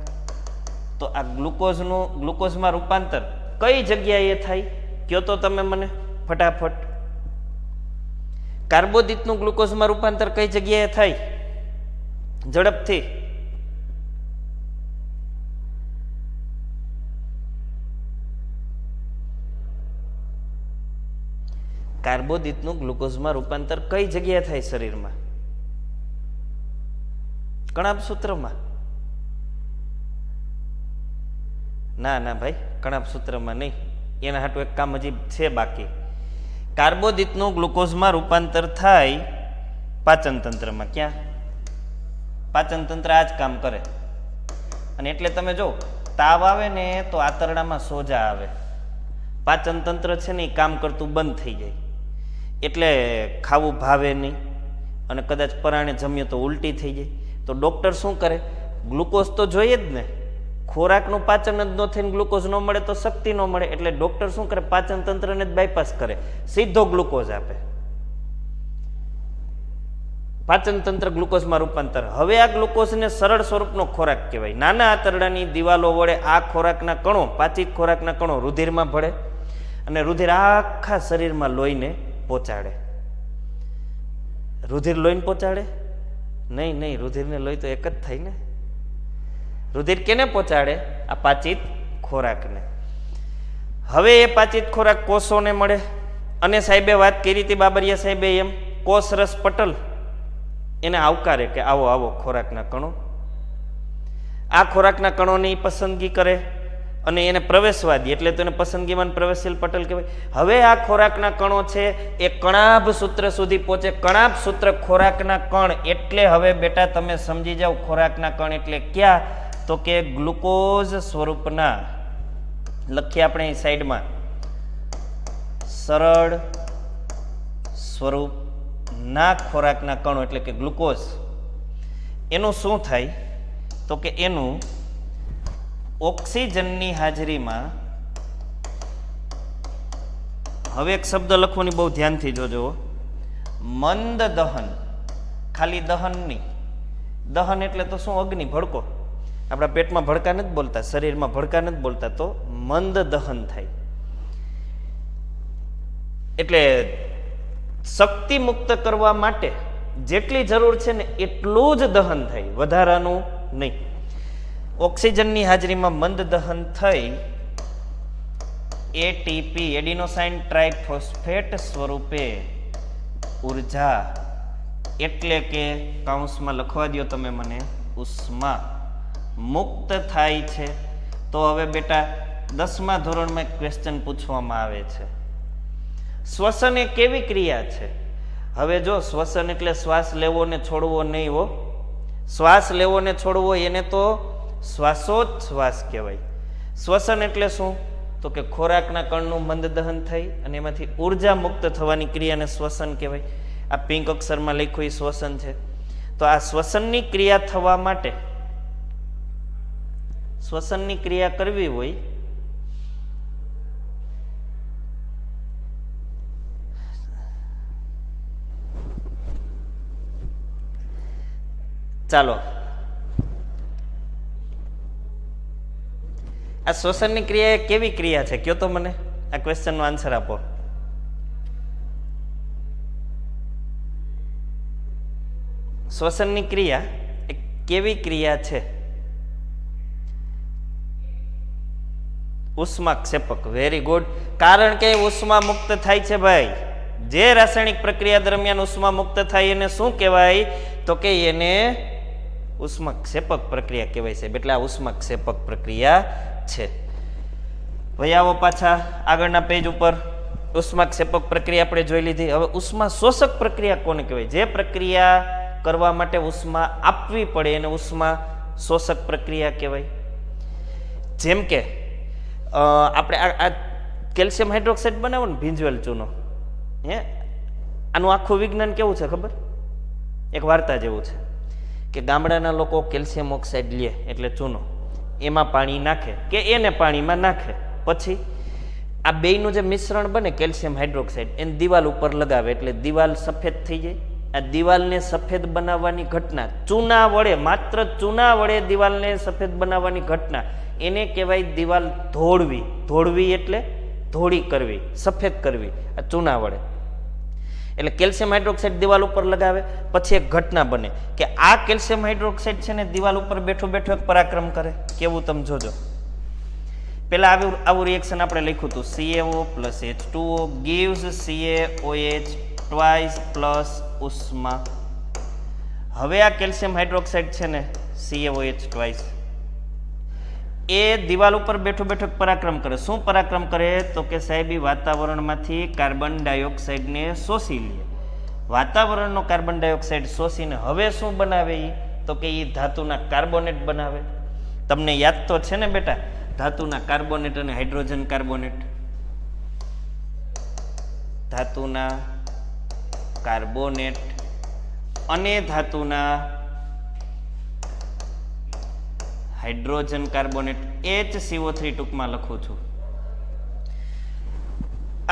તો આ ગ્લુકોઝમાં રૂપાંતર કઈ જગ્યાએ થાય? કયો તો તમે મને ફટાફટ. કાર્બોદિતનું ગ્લુકોઝમાં રૂપાંતર કઈ જગ્યાએ થાય? ઝડપથી. કાર્બોદિતનું ગ્લુકોઝમાં રૂપાંતર કઈ જગ્યાએ થાય શરીરમાં? કણાભ સૂત્રમાં? ના ના ભાઈ, કણાભ સૂત્રમાં નહીં. એના હાટું એક કામ હજી છે બાકી. કાર્બોદિતનું ગ્લુકોઝમાં રૂપાંતર થાય પાચન તંત્રમાં. ક્યાં? પાચન તંત્ર આ જ કામ કરે. અને એટલે તમે જો તાવ આવે ને તો આંતરડામાં સોજા આવે, પાચન તંત્ર છે ને એ કામ કરતું બંધ થઈ જાય, એટલે ખાવું ભાવે નહીં અને કદાચ પરાણે જમીએ તો ઉલટી થઈ જાય. તો ડૉક્ટર શું કરે? ગ્લુકોઝ તો જોઈએ જ ને. ખોરાકનું પાચન જ ન થઈને ગ્લુકોઝ ન મળે તો શક્તિ ન મળે, એટલે ડૉક્ટર શું કરે? પાચન તંત્રને જ બાયપાસ કરે, સીધો ગ્લુકોઝ આપે. પાચન તંત્ર ગ્લુકોઝમાં રૂપાંતર. હવે આ ગ્લુકોઝને સરળ સ્વરૂપનો ખોરાક કહેવાય. નાના આંતરડાની દિવાલો વડે આ ખોરાકના કણો, પાચિત ખોરાકના કણો રુધિરમાં ભળે અને રુધિર આખા શરીરમાં લોહીને પહોંચાડે. રુધિર લોહીને પહોંચાડે? નહીં નહીં, રુધિરને લોહી તો એક જ થાય ને. રુધિર કેને પહોંચાડે? આ પાચિત ખોરાકને. હવે એ પાચિત ખોરાક કોષોને મળે. અને સાહેબે વાત કરી હતી, બાબરિયા સાહેબે, એમ કોષરસ પટલ એને આવકારે કે આવો આવો ખોરાકના કણો. આ ખોરાકના કણોની પસંદગી કરે અને એને પ્રવેશવા દે, એટલે તો એને પસંદગીમાં પ્રવેશશીલ પટલ કહેવાય. હવે આ ખોરાકના કણો છે એ કણાભ સૂત્ર સુધી પહોંચે. કણાભ સૂત્ર ખોરાકના કણ એટલે, હવે બેટા તમે સમજી જાઓ, ખોરાકના કણ એટલે ક્યાં? તો કે ગ્લુકોઝ સ્વરૂપના, લખીએ આપણે સાઈડમાં, સરળ સ્વરૂપના ખોરાકના કણો એટલે કે ગ્લુકોઝ. એનું શું થાય? તો કે એનું ઓક્સિજનની હાજરીમાં, હવે એક શબ્દ લખવાની બહુ ધ્યાનથી જોજો, મંદ દહન. ખાલી દહન નહીં, દહન એટલે તો શું? અગ્નિ, ભડકો. આપણા પેટમાં ભડકા નથી બોલતા, શરીરમાં ભડકા નથી બોલતા, તો મંદ દહન થાય. એટલે શક્તિ મુક્ત કરવા માટે જેટલી જરૂર છે ને એટલું જ દહન થાય, વધારાનું નહીં. ઓક્સિજનની હાજરીમાં મંદ દહન થઈ એટીપી, એડિનોસાઇન ટ્રાઇફોસ્ફેટ સ્વરૂપે ઉર્જા, એટલે કે કૌંસમાં લખવા દો તમે મને, ઉષ્મા મુક્ત થાય છે. તો હવે બેટા 10મા ધોરણમાં એક ક્વેશ્ચન પૂછવામાં આવે છે, શ્વસન એ કેવી ક્રિયા છે? હવે જો, શ્વસન એટલે શ્વાસ લેવો ને છોડવો નહીં હો. શ્વાસ લેવો ને છોડવો એને તો શ્વાસોચ્છ્વાસ કહેવાય. શ્વસન એટલે શું? તો કે ખોરાકના કણનું મંદ દહન થઈ અને એમાંથી ઉર્જા મુક્ત થવાની ક્રિયાને શ્વસન કહેવાય. આ પિંક અક્ષરમાં લખ્યું એ શ્વસન છે. તો આ શ્વસનની ક્રિયા થવા માટે, શ્વસનની ક્રિયા કરવી હોય ચાલો, આ શ્વસનની ક્રિયા એ કેવી ક્રિયા છે? કયો તો મને, આ ક્વેશ્ચનનો આન્સર આપો. શ્વસનની ક્રિયા એ કેવી ક્રિયા છે? ઉષ્માક્ષેપક. Very good. કારણ કે ઉષ્મા મુક્ત થાય છે ભાઈ. જે રાસાયણિક પ્રક્રિયા દરમિયાન ઉષ્મા મુક્ત થાય એને શું કહેવાય? તો કે એને ઉષ્માક્ષેપક પ્રક્રિયા કહેવાય છે. એટલે આ ઉષ્માક્ષેપક પ્રક્રિયા છે. ભાઈ આવો પાછા આગળના પેજ ઉપર. ઉષ્માક્ષેપક પ્રક્રિયા આપણે જોઈ લીધી. હવે ઉષ્મા શોષક પ્રક્રિયા કોને કહેવાય? જે પ્રક્રિયા કરવા માટે ઉષ્મા આપવી પડે એને ઉષ્મા શોષક પ્રક્રિયા કહેવાય. જેમ કે આપણે આ કેલ્શિયમ હાઇડ્રોક્સાઇડ બનાવો ને, ભીંજવેલ ચૂનો, આનું આખું વિજ્ઞાન કેવું છે ખબર? એક વાર્તા જેવું છે કે ગામડાના લોકો કેલ્શિયમ ઓક્સાઇડ લે એટલે ચૂનો, એમાં પાણી નાખે કે એને પાણીમાં નાખે, પછી આ બેયનું જે મિશ્રણ બને કેલ્શિયમ હાઇડ્રોક્સાઇડ એને દિવાલ ઉપર લગાવે એટલે દિવાલ સફેદ થઈ જાય. આ દિવાલને સફેદ બનાવવાની ઘટના ચૂના વડે, માત્ર ચૂના વડે દિવાલને સફેદ બનાવવાની ઘટના, એને કહેવાય દિવાલ ધોળવી. ધોળવી એટલે ધોળી કરવી, સફેદ કરવી, આ ચૂના વડે. એટલે કેલ્શિયમ હાઇડ્રોક્સાઇડ દિવાલ ઉપર લગાવે, પછી એક ઘટના બને કે આ કેલ્શિયમ હાઇડ્રોક્સાઇડ છે ને દિવાલ ઉપર બેઠો બેઠો એક પરાક્રમ કરે. કેવું તમે જોજો. પેલા આવું રિએક્શન આપણે લખ્યું હતું, CaO plus H2O gives CaOH twice plus ઉષ્મા. હવે આ કેલ્શિયમ હાઇડ્રોક્સાઇડ છે ને CaOH ટ્વાઇસ એ દિવાલ ઉપર બેઠો બેઠો પરાક્રમ કરે. શું પરાક્રમ કરે? તો કે સાહેબ વાતાવરણમાંથી કાર્બન ડાયોક્સાઇડને શોષી લે. વાતાવરણનો કાર્બન ડાયોક્સાઇડ શોષીને હવે શું બનાવે? તો કે એ ધાતુના કાર્બોનેટ બનાવે. તમને યાદ તો છે ને બેટા, ધાતુના કાર્બોનેટ અને હાઇડ્રોજન કાર્બોનેટ. ધાતુના કાર્બોનેટ અને ધાતુના હાઇડ્રોજન કાર્બોનેટ HCO3 ટૂંકમાં લખું છું.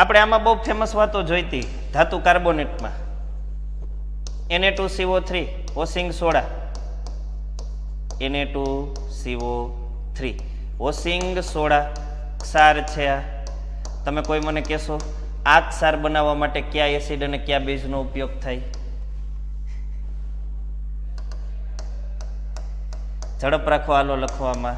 આપણે આમાં બહુ ફેમસ વાતો જોઈતી ધાતુ કાર્બોનેટમાં. Na2CO3 ઓસિંગ સોડા, Na2CO3 ઓસિંગ સોડા ક્ષાર છે. આ તમે કોઈ મને કહેશો આ ક્ષાર બનાવવા માટે કયા એસિડ અને કયા બેઝનો ઉપયોગ થાય? ઝડપ રાખો હાલો લખવામાં.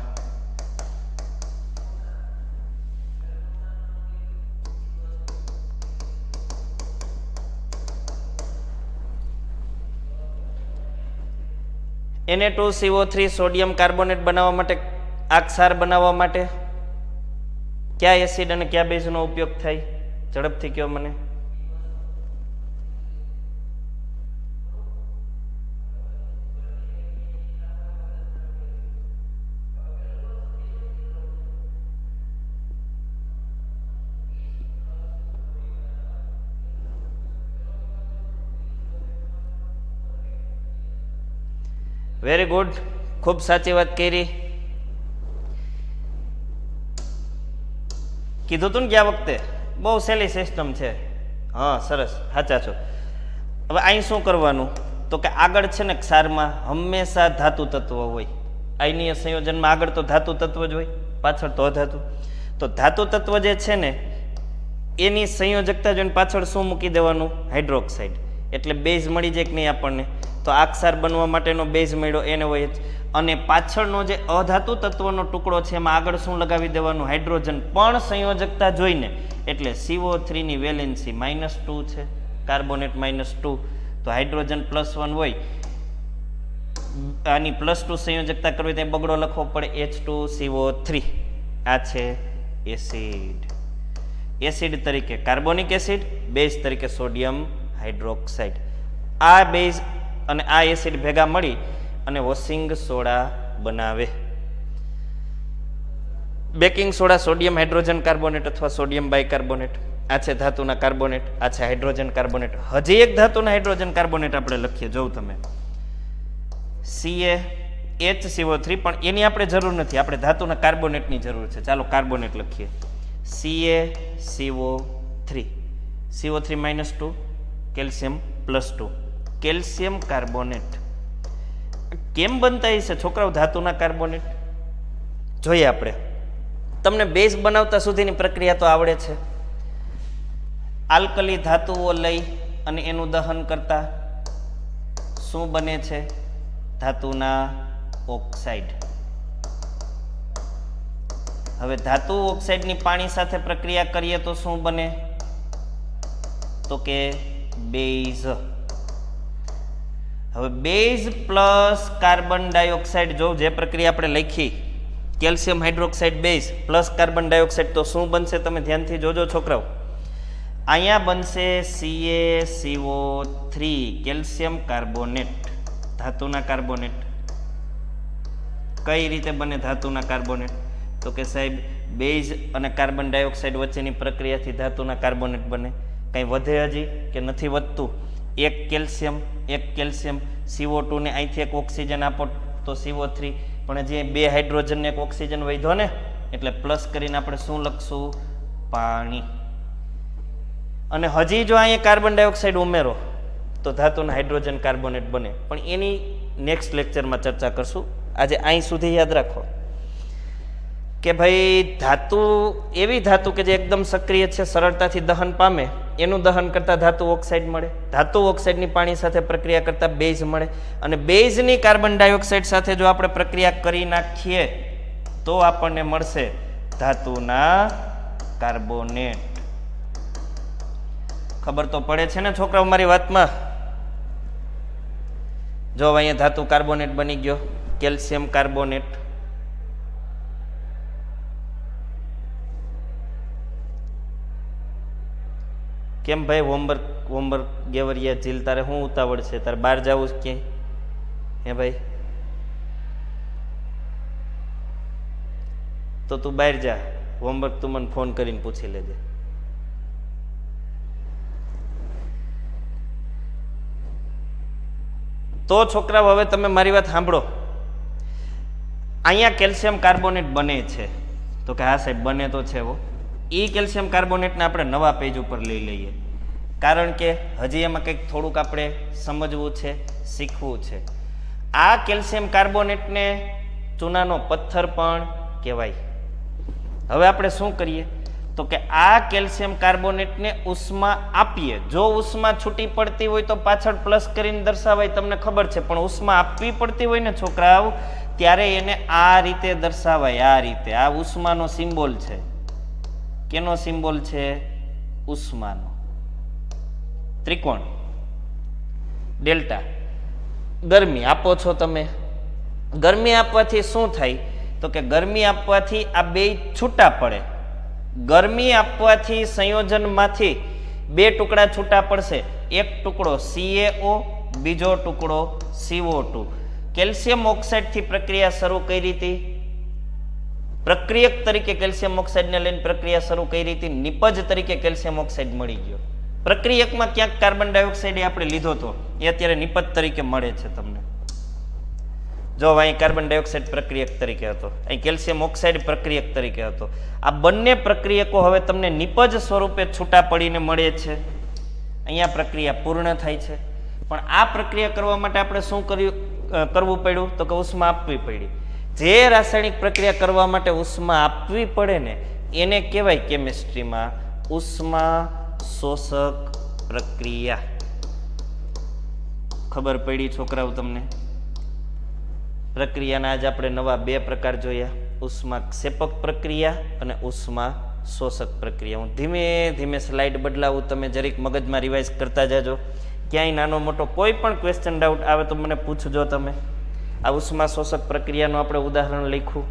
Na2CO3 સોડિયમ કાર્બોનેટ બનાવવા માટે, આ ક્ષાર બનાવવા માટે કયા એસિડ અને કયા બેઝનો ઉપયોગ થાય? ઝડપથી કહો મને. વેરી ગુડ, ખૂબ સાચી વાત કરી. કીધું તું ને ગયા વખતે બહુ સહેલી સિસ્ટમ છે. હા સરસ, સાચા છો. હવે અહીં શું કરવાનું? તો કે આગળ છે ને ક્ષારમાં હંમેશા ધાતુ તત્વ હોય. આયનીય સંયોજનમાં આગળ તો ધાતુ તત્વ જ હોય, પાછળ તો અધાતુ. તો ધાતુ તત્વ જે છે ને એની સંયોજકતા જોઈને પાછળ શું મૂકી દેવાનું? હાઇડ્રોક્સાઇડ. એટલે બેઝ મળી જાય કે નહીં આપણને? તો આ ક્ષાર બનવા માટેનો બેઝ મળ્યો NaOH. અને પાછળનો જે અધાતુ તત્વનો ટુકડો છે એમાં આગળ શું લગાવી દેવાનું? હાઇડ્રોજન. પણ સંયોજકતા જોઈને, એટલે CO3 ની વેલેન્સી -2 છે, કાર્બોનેટ -2, તો હાઇડ્રોજન +1 હોય. આની +2 સંયોજકતા કરવી તો બગડો લખવો પડે H2CO3. આ છે એસિડ. એસિડ તરીકે કાર્બોનિક એસિડ, બેઝ તરીકે સોડિયમ હાઇડ્રોક્સાઇડ. આ બેઝ અને આ એસિડ ભેગા મળી અને વોશિંગ સોડા બનાવે. Baking soda sodium hydrogen carbonate અથવા સોડિયમ બાયકાર્બોનેટ. આ છે ધાતુના કાર્બોનેટ, આ છે હાઇડ્રોજન કાર્બોનેટ. હજી એક ધાતુના હાઇડ્રોજન કાર્બોનેટ આપણે લખીએ, જોઉં તમે, CaHCO3, પણ એની આપણે જરૂર નથી, આપણે ધાતુના કાર્બોનેટની જરૂર છે. ચાલો કાર્બોનેટ લખીએ, CaCO3, CO3 -2, calcium +2, calcium carbonate. કેમ બનતા હશે છોકરાઓ ધાતુના કાર્બોનેટ? જોઈએ આપણે. તમને બેઝ બનાવતા સુધીની પ્રક્રિયા તો આવડે છે. આલ્કલી ધાતુઓ લઈ અને એનું દહન કરતા શું બને છે? ધાતુના ઓક્સાઇડ. હવે ધાતુ ઓક્સાઇડની પાણી સાથે પ્રક્રિયા કરીએ તો શું બને? તો કે બેઝ. હવે બેઝ પ્લસ કાર્બન ડાયોક્સાઇડ, જો જે પ્રક્રિયા આપણે લખી, calcium hydroxide base plus carbon dioxide, તો શું બનશે? તમે ધ્યાનથી જોજો છોકરાઓ. અહીંયા બનશે CaCO3, કેલ્શિયમ કાર્બોનેટ, ધાતુના કાર્બોનેટ. કઈ રીતે બને ધાતુના કાર્બોનેટ? તો કે સાહેબ બેઝ અને કાર્બન ડાયોક્સાઇડ વચ્ચેની પ્રક્રિયાથી ધાતુના કાર્બોનેટ બને. કંઈ વધે હજી કે નથી વધતું? એક કેલ્શિયમ CO2 ને અહીંથી એક ઓક્સિજન આપો તો CO3, પણ હજી બે હાઇડ્રોજન ને એક ઓક્સિજન વધ્યો ને, એટલે પ્લસ કરીને આપણે શું લખશું? પાણી. અને હજી જો અહીંયા કાર્બન ડાયોક્સાઇડ ઉમેરો તો ધાતુના હાઇડ્રોજન કાર્બોનેટ બને, પણ એની નેક્સ્ટ લેક્ચરમાં ચર્ચા કરશું. આજે અહીં સુધી યાદ રાખો કે ભાઈ ધાતુ એવી ધાતુ કે જે એકદમ સક્રિય છે, સરળતાથી દહન પામે, એનું દહન કરતા ધાતુ ઓક્સાઇડ મળે. ધાતુ ઓક્સાઇડની પાણી સાથે પ્રક્રિયા કરતા બેઝ મળે. અને બેઝની કાર્બન ડાયોક્સાઇડ સાથે જો આપણે પ્રક્રિયા કરી નાખીએ તો આપણને મળશે ધાતુના કાર્બોનેટ. ખબર તો પડે છે ને છોકરાઓ મારી વાતમાં? જો અહીંયા ધાતુ કાર્બોનેટ બની ગયો, કેલ્શિયમ કાર્બોનેટ. કેમ ભાઈ હોમવર્ક ગેવરિયા જીલ, તારે શું ઉતાવળ છે? તારે બહાર જવું છે ક્યાંય? હે ભાઈ, તો તું બહાર જા. હોમવર્ક તું મને ફોન કરીને પૂછી લેજે. તો છોકરાઓ હવે તમે મારી વાત સાંભળો. અહીંયા કેલ્શિયમ કાર્બોનેટ બને છે, તો કે હા સાહેબ બને તો છે. એ કેલ્શિયમ કાર્બોનેટને આપણે નવા પેજ ઉપર લઈ લઈએ, કારણ કે હજી એમાં કંઈક થોડુંક આપણે સમજવું છે, શીખવું છે. આ કેલ્શિયમ કાર્બોનેટને ચૂનાનો પથ્થર પણ કહેવાય. હવે આપણે શું કરીએ તો કે આ કેલ્શિયમ કાર્બોનેટને ઉષ્મા આપીએ. જો ઉષ્મા છૂટી પડતી હોય તો પાછળ પ્લસ કરીને દર્શાવાય, તમને ખબર છે. પણ ઉષ્મા આપવી પડતી હોય ને છોકરાઓ, ત્યારે એને આ રીતે દર્શાવાય. આ રીતે. આ ઉષ્માનો સિમ્બોલ છે. કેનો સિમ્બોલ છે? ઉષ્માનો. ત્રિકોણ ડેલ્ટા. ગરમી આપો છો તમે. ગરમી આપવાથી શું થાય તો કે ગરમી આપવાથી આ બે છૂટા પડે. ગરમી આપવાથી સંયોજનમાંથી બે ટુકડા છૂટા પડશે. એક ટુકડો CaO, બીજો ટુકડો CO2. કેલ્શિયમ ઓક્સાઇડથી પ્રક્રિયા શરૂ કરી હતી. પ્રક્રિયક તરીકે કેલ્શિયમ ઓક્સાઇડને લઈને પ્રક્રિયા શરૂ કરી હતી. નિપજ તરીકે કેલ્શિયમ ઓક્સાઇડ મળી ગયો. પ્રક્રિયકમાં ક્યાંક કાર્બન ડાયોક્સાઇડ આપણે લીધો હતો, એ અત્યારે નિપજ તરીકે મળે છે તમને. જો અહીં કાર્બન ડાયોક્સાઇડ પ્રક્રિયક તરીકે હતો, અહીં કેલ્શિયમ ઓક્સાઇડ પ્રક્રિયક તરીકે હતો. આ બંને પ્રક્રિયકો હવે તમને નિપજ સ્વરૂપે છૂટા પડીને મળે છે. અહીંયા પ્રક્રિયા પૂર્ણ થાય છે. પણ આ પ્રક્રિયા કરવા માટે આપણે શું કરવું પડ્યું તો કે ઉષ્મા આપવી પડી. જે રાસાયણિક પ્રક્રિયા કરવા માટે ઉષ્મા આપવી પડે ને એને કહેવાય કેમિસ્ટ્રીમાં ઉષ્મા શોષક પ્રક્રિયા. ખબર પડી છોકરાઓ તમને? પ્રક્રિયાના આજ આપણે નવા બે પ્રકાર જોયા, ઉષ્મા ક્ષેપક પ્રક્રિયા અને ઉષ્મા શોષક પ્રક્રિયા. હું ધીમે ધીમે સ્લાઇડ બદલાવું, તમે જરીક મગજમાં રિવાઇઝ કરતા જાજો. ક્યાંય નાનો મોટો કોઈ પણ ક્વેશ્ચન ડાઉટ આવે તો મને પૂછજો તમે. આ ઉષ્મા શોષક પ્રક્રિયાનું આપણે ઉદાહરણ લખ્યું.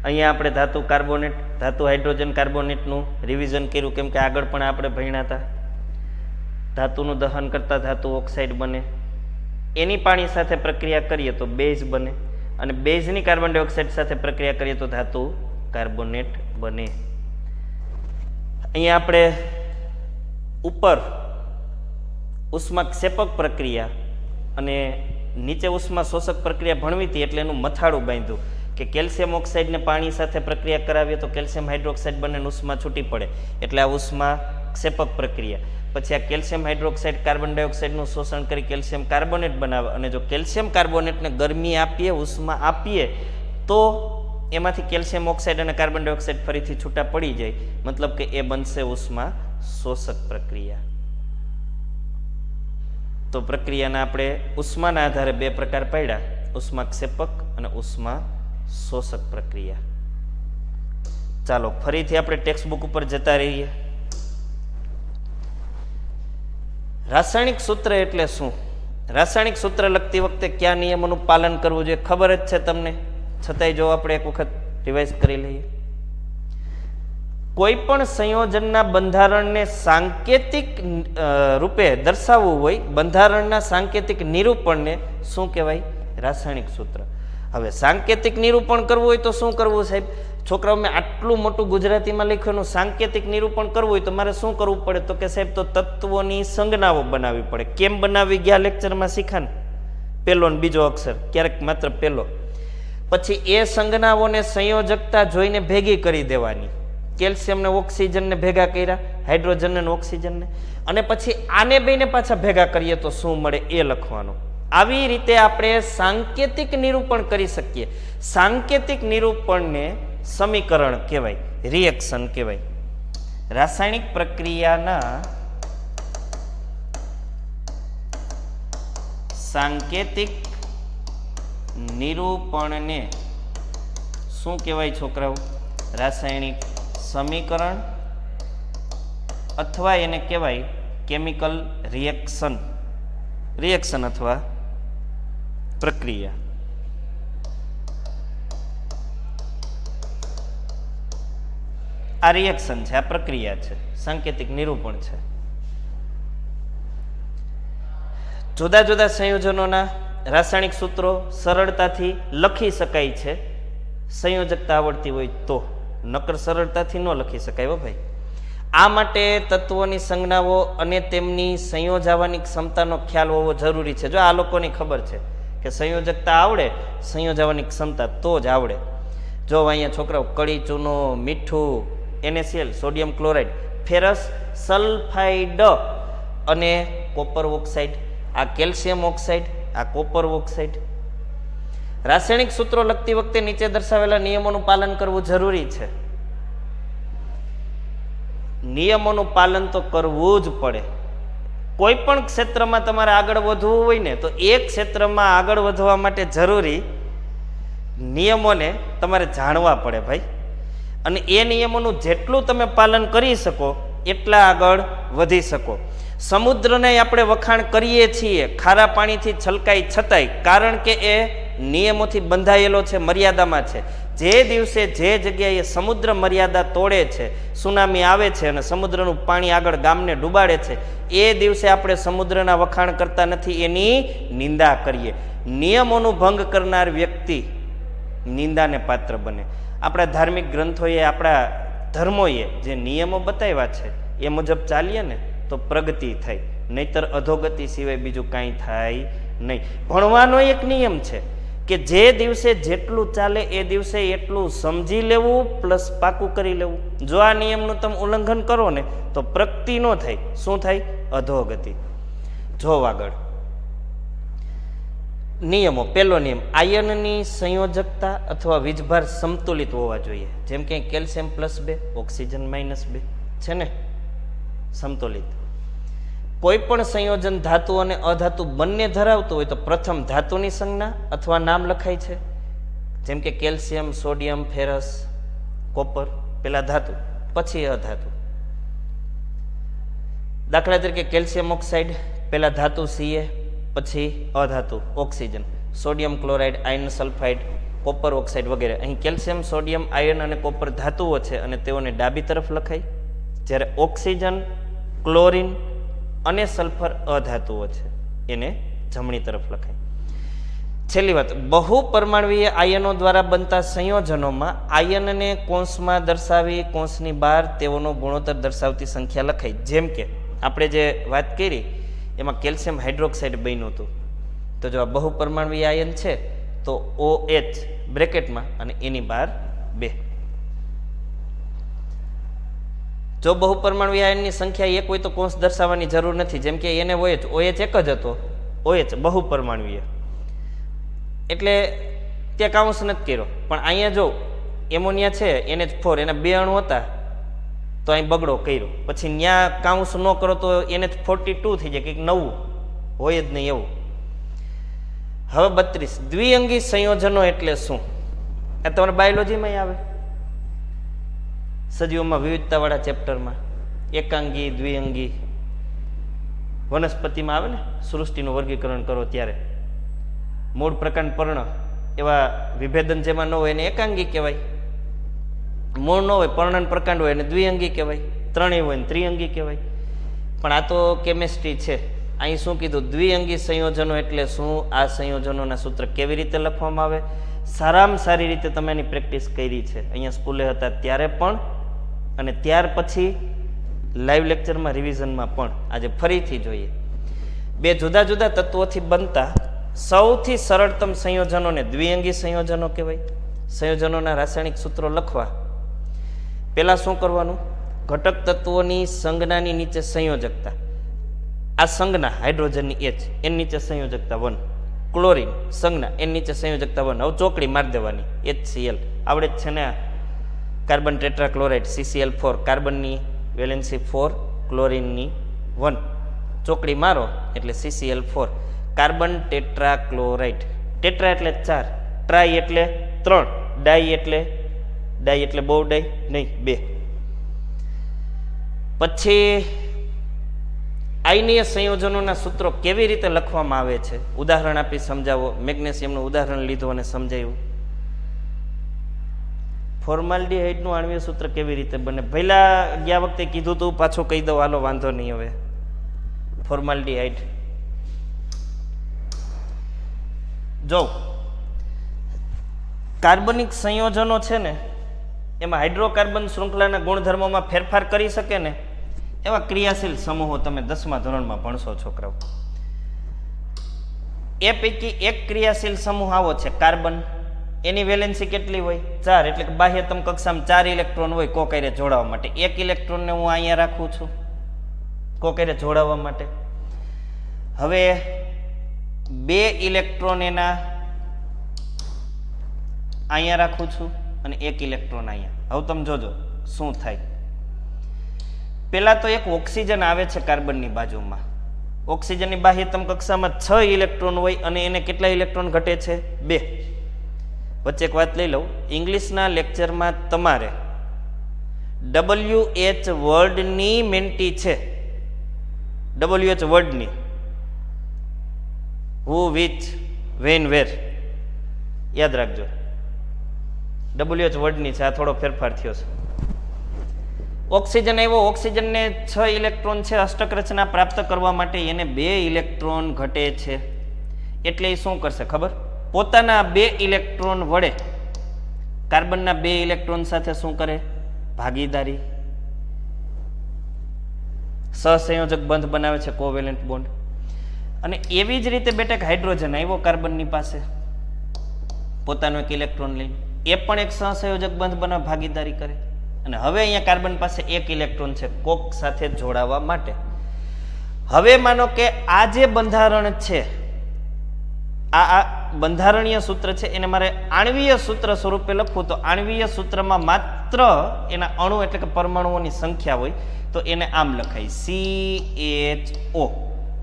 અહીંયા આપણે ધાતુ કાર્બોનેટ, ધાતુ હાઇડ્રોજન કાર્બોનેટનું રિવિઝન કર્યું, કેમ કે આગળ પણ આપણે ભણ્યા હતા. ધાતુનું દહન કરતા ધાતુ ઓક્સાઇડ બને, એની પાણી સાથે પ્રક્રિયા કરીએ તો બેઝ બને, અને બેઝની કાર્બન ડાયોક્સાઇડ સાથે પ્રક્રિયા કરીએ તો ધાતુ કાર્બોનેટ બને. અહીંયા આપણે ઉપર ઉષ્મા ક્ષેપક પ્રક્રિયા અને નીચે ઉષ્મા શોષક પ્રક્રિયા ભણવી હતી, એટલે એનું મથાળું બાંધ્યું કે કેલ્શિયમ ઓક્સાઇડને પાણી સાથે પ્રક્રિયા કરાવીએ તો કેલ્શિયમ હાઇડ્રોક્સાઇડ બંને ઉષ્મા છૂટી પડે, એટલે આ ઉષ્મા ક્ષેપક પ્રક્રિયા. પછી આ કેલ્શિયમ હાઇડ્રોક્સાઇડ કાર્બન ડાયોક્સાઇડનું શોષણ કરી કેલ્શિયમ કાર્બોનેટ બનાવે, અને જો કેલ્શિયમ કાર્બોનેટને ગરમી આપીએ, ઉષ્મા આપીએ, તો એમાંથી કેલ્શિયમ ઓક્સાઇડ અને કાર્બન ડાયોક્સાઇડ ફરીથી છૂટા પડી જાય, મતલબ કે એ બનશે ઉષ્મા શોષક પ્રક્રિયા. તો પ્રક્રિયાના આપણે ઉષ્માના આધારે બે પ્રકાર પાડ્યા, ઉષ્મા ક્ષેપક અને ઉષ્મા શોષક પ્રક્રિયા. ચાલો ફરીથી આપણે ટેક્સ્ટ બુક ઉપર જતા રહીએ. રાસાયણિક સૂત્ર એટલે શું? રાસાયણિક સૂત્ર લખતી વખતે કયા નિયમોનું પાલન કરવું જોઈએ ખબર જ છે તમને, છતાંય જો આપણે એક વખત રિવાઇઝ કરી લઈએ. કોઈ પણ સંયોજનના બંધારણને સાંકેતિક રૂપે દર્શાવવું હોય, બંધારણના સાંકેતિક નિરૂપણને શું કહેવાય? રાસાયણિક સૂત્ર. હવે સાંકેતિક નિરૂપણ કરવું હોય તો શું કરવું સાહેબ? છોકરાઓ મેં આટલું મોટું ગુજરાતીમાં લખ્યું, સાંકેતિક નિરૂપણ કરવું હોય તો મારે શું કરવું પડે? તો કે સાહેબ તો તત્વોની સંજ્ઞાઓ બનાવવી પડે. કેમ બનાવી? ગયા લેક્ચરમાં શીખાને, પહેલો ને બીજો અક્ષર, ક્યારેક માત્ર પહેલો. પછી એ સંજ્ઞાઓને સંયોજકતા જોઈને ભેગી કરી દેવાની. કેલ્શિયમને ઓક્સિજનને ભેગા કર્યા, હાઇડ્રોજનને ઓક્સિજનને, અને પછી આને બેને પાછા ભેગા કરીએ તો શું મળે એ લખવાનું. આવી રીતે આપણે સાંકેતિક નિરૂપણ કરી શકીએ. સાંકેતિક નિરૂપણને સમીકરણ કહેવાય, રિએક્શન કહેવાય. રાસાયણિક પ્રક્રિયાના સાંકેતિક નિરૂપણને શું કહેવાય છોકરાઓ? રાસાયણિક સમીકરણ, અથવા એને કહેવાય કેમિકલ રિએક્શન. રિએક્શન અથવા પ્રક્રિયા. આ રિએક્શન છે, આ પ્રક્રિયા છે, સાંકેતિક નિરૂપણ છે. જુદા જુદા સંયોજનોના રાસાયણિક સૂત્રો સરળતાથી લખી શકાય છે સંયોજકતા આવડતી હોય તો, નકર સરળતાથી ન લખી શકાય હો ભાઈ. આ માટે તત્વોની સંજ્ઞાઓ અને તેમની સંયોજાવાની ક્ષમતાનો ખ્યાલ હોવો જરૂરી છે. જો આ લોકોની ખબર છે કે સંયોજકતા આવડે, સંયોજાવાની ક્ષમતા તો જ આવડે. જો અહીંયા છોકરાઓ કળી, ચૂનો, મીઠું, NaCl, sodium chloride, ferrous sulphide અને કોપર ઓક્સાઇડ, આ કેલ્શિયમ ઓક્સાઇડ, આ કોપર ઓક્સાઇડ. રાસાયણિક સૂત્રો લખતી વખતે નીચે દર્શાવેલા નિયમોનું પાલન કરવું જરૂરી છે. નિયમોનું પાલન તો કરવું જ પડે. કોઈ પણ ક્ષેત્રમાં તમારે આગળ વધવું હોય ને તો એ ક્ષેત્રમાં આગળ વધવા માટે જરૂરી નિયમોને તમારે જાણવા પડે ભાઈ. અને એ નિયમોનું જેટલું તમે પાલન કરી શકો એટલા આગળ વધી શકો. સમુદ્રને આપણે વખાણ કરીએ છીએ ખારા પાણીથી છલકાઈ છતાંય, કારણ કે એ નિયમોથી બંધાયેલો છે, મર્યાદામાં છે. જે દિવસે જે જગ્યાએ સમુદ્ર મર્યાદા તોડે છે, સુનામી આવે છે અને સમુદ્રનું પાણી આગળ ગામને ડૂબાડે છે, એ દિવસે આપણે સમુદ્રના વખાણ કરતા નથી, એની નિંદા કરીએ. નિયમોનું ભંગ કરનાર વ્યક્તિ નિંદાને પાત્ર બને. આપણા ધાર્મિક ગ્રંથોએ, આપણા ધર્મોએ જે નિયમો બતાવ્યા છે એ મુજબ ચાલીએ ને તો પ્રગતિ થાય, નહીતર અધોગતિ સિવાય બીજું કાંઈ થાય નહીં. ભણવાનો એક નિયમ છે કે જે દિવસે જેટલું ચાલે એ દિવસે એટલું સમજી લેવું પ્લસ પાકું કરી લેવું. જો આ નિયમનું તમે ઉલ્લંઘન કરો ને તો પ્રગતિ ન થાય. શું થાય? અધોગતિ. જો આગળ નિયમો. પહેલો નિયમ, આયનની સંયોજકતા અથવા વીજભાર સમતુલિત હોવા જોઈએ. જેમ કે કેલ્શિયમ +2, ઓક્સિજન -2 છે ને, સમતુલિત. કોઈ પણ સંયોજન ધાતુ અને અધાતુ બંને ધરાવતું હોય તો પ્રથમ ધાતુની સંજ્ઞા અથવા નામ લખાય છે. જેમ કે કેલ્શિયમ, સોડિયમ, ફેરસ, કોપર, પેલા ધાતુ, પછી અધાતુ. દાખલા તરીકે કેલ્શિયમ ઓક્સાઇડ, પેલા ધાતુ Ca, પછી અધાતુ oxygen, sodium chloride, iron sulphide, copper oxide વગેરે. અહીં કેલ્શિયમ, સોડિયમ, આયર્ન અને કોપર ધાતુઓ છે અને તેઓને ડાબી તરફ લખાય, જ્યારે ઓક્સિજન, ક્લોરિન અને સલ્ફર અધાતુઓ છે, એને જમણી તરફ લખાય. છેલ્લી વાત, બહુ પરમાણુય આયનો દ્વારા બનતા સંયોજનોમાં આયનને કૌંસમાં દર્શાવી કૌંસની બહાર તેઓનો ગુણોત્તર દર્શાવતી સંખ્યા લખાય. જેમ કે આપણે જે વાત કરી એમાં કેલ્શિયમ હાઇડ્રોક્સાઇડ બન્યું હતું, તો જો આ બહુ પરમાણુય આયન છે તો OH બ્રેકેટમાં અને એની બહાર 2. જો બહુ પરમાણુ આયનની સંખ્યા 1 હોય તો કૌંસ દર્શાવવાની જરૂર નથી. જેમ કે એને OH એક જ હતો, OH બહુ પરમાણુય, એટલે ત્યાં કાઉન્સ નથી કર્યો. પણ અહીંયા જો એમોનિયા છે NH4, એના 2 અણુ હતા તો અહીં બગડો કર્યો. પછી ત્યાં કાઉન્સ ન કરો તો NH42 થઈ જાય, કંઈક નવું હોય જ નહીં એવું. હવે 32, દ્વિઅંગી સંયોજનો એટલે શું? આ તમારા બાયોલોજીમાં આવે, સજીવોમાં વિવિધતાવાળા ચેપ્ટરમાં. એકાંગી, દ્વિઅંગી, વનસ્પતિમાં આવે ને, સૃષ્ટિનું વર્ગીકરણ કરો ત્યારે મૂળ પ્રકાંડ પર્ણ એવા વિભેદન જેમાં ન હોય એને એકાંગી કહેવાય, મૂળ ન હોય પર્ણન પ્રકાંડ હોય એને દ્વિઅંગી કહેવાય, ત્રણેય હોય ને ત્રિઅંગી કહેવાય. પણ આ તો કેમેસ્ટ્રી છે. અહીં શું કીધું? દ્વિઅંગી સંયોજનો એટલે શું, આ સંયોજનોના સૂત્ર કેવી રીતે લખવામાં આવે, સારામાં સારી રીતે તમે એની પ્રેક્ટિસ કરી છે અહીંયા સ્કૂલે હતા ત્યારે પણ અને ત્યાર પછી લાઈવ લેક્ચરમાં, રિવિઝનમાં પણ. આજે ફરીથી જોઈએ. 2 જુદા જુદા તત્વોથી બનતા સૌથી સરળતમ સંયોજનોને દ્વિઅંગી સંયોજનો કહેવાય. સંયોજનોના રાસાયણિક સૂત્રો લખવા પહેલા શું કરવાનું? ઘટક તત્વોની સંજ્ઞાની નીચે સંયોજકતા, આ સંજ્ઞા હાઇડ્રોજનની H, એની નીચે સંયોજકતા 1. ક્લોરીન સંજ્ઞા, એની નીચે સંયોજકતા 1. હવે ચોકડી મારી દેવાની, HCl આવડે જ છે ને. કાર્બન ટેટ્રાક્લોરાઇડ CCl4, કાર્બનની વેલેન્સી 4, ક્લોરીનની 1. ચોકડી મારો એટલે CCl4, કાર્બન ટેટ્રાક્લોરાઇડ. ટેટ્રા એટલે 4, ટ્રાય એટલે 3, ડાઈ એટલે બહુ ડાઈ નહીં 2. પછી આયનીય સંયોજનોના સૂત્રો કેવી રીતે લખવામાં આવે છે, ઉદાહરણ આપી સમજાવો. મેગ્નેશિયમનું ઉદાહરણ લીધું અને સમજાવ્યું. ફોર્માલ્ડિહાઇડનું આણ્વીય સૂત્ર કેવી રીતે બને? પહેલા ગયા વખતે કીધું તું, પાછું કહી દઉં, હાલો વાંધો નહીં. હવે ફોર્માલ્ડિહાઇડ જો કાર્બનિક સંયોજનો છે ને, એમાં હાઇડ્રોકાર્બન શૃંખલાના ગુણધર્મોમાં ફેરફાર કરી શકે ને એવા ક્રિયાશીલ સમૂહો તમે 10મા ધોરણમાં ભણશો છોકરાઓ. એ પૈકી એક ક્રિયાશીલ સમૂહ આવો છે કાર્બન. એની વેલેન્સી કેટલી હોય? 4. એટલે કે બાહ્યતમ કક્ષામાં 4 ઇલેક્ટ્રોન હોય કોકરે જોડાવા માટે. 1 ઇલેક્ટ્રોનને હું અહીંયા રાખું છું કોકરે જોડાવા માટે. હવે 2 ઇલેક્ટ્રોન એના અહીંયા રાખું છું અને 1 ઇલેક્ટ્રોન અહીંયા. હવે તમે જોજો શું થાય. પેલા તો એક ઓક્સિજન આવે છે કાર્બનની બાજુમાં. ઓક્સિજનની બાહ્યતમ કક્ષામાં 6 ઇલેક્ટ્રોન હોય અને એને કેટલા ઇલેક્ટ્રોન ઘટે છે? 2. વચ્ચે એક વાત લઈ લઉં. ઇંગ્લિશના લેક્ચરમાં તમારે WH વર્ડની મેન્ટી છે. WH વર્ડની હુ, વિચ, વેન, વેર યાદ રાખજો. WH વર્ડની છે. આ થોડો ફેરફાર થયો છે. ઓક્સિજન આવ્યો. ઓક્સિજનને 6 ઇલેક્ટ્રોન છે. અષ્ટક રચના પ્રાપ્ત કરવા માટે એને 2 ઇલેક્ટ્રોન ઘટે છે. એટલે એ શું કરશે ખબર? પોતાના 2 ઇલેક્ટ્રોન વડે કાર્બનના 2 ઇલેક્ટ્રોન સાથે શું કરે? ભાગીદારી, સહસંયોજક બંધ બનાવે છે, કોવેલેન્ટ બોન્ડ. અને એવી જ રીતે બેટા હાઇડ્રોજન આવ્યો કાર્બનની પાસે પોતાનો 1 ઇલેક્ટ્રોન લઈને, એ પણ એક સહસંયોજક બંધ બનાવે, ભાગીદારી કરે. અને હવે અહીંયા કાર્બન પાસે 1 ઇલેક્ટ્રોન છે કોક સાથે જોડાવા માટે. હવે માનો કે આ જે બંધારણ છે, આ બંધારણીય સૂત્ર છે, એને મારે આણ્વીય સૂત્ર સ્વરૂપે લખવું. તો આણ્વીય સૂત્રમાં માત્ર એના અણુ એટલે કે પરમાણુઓની સંખ્યા હોય તો એને આમ લખાય CHO.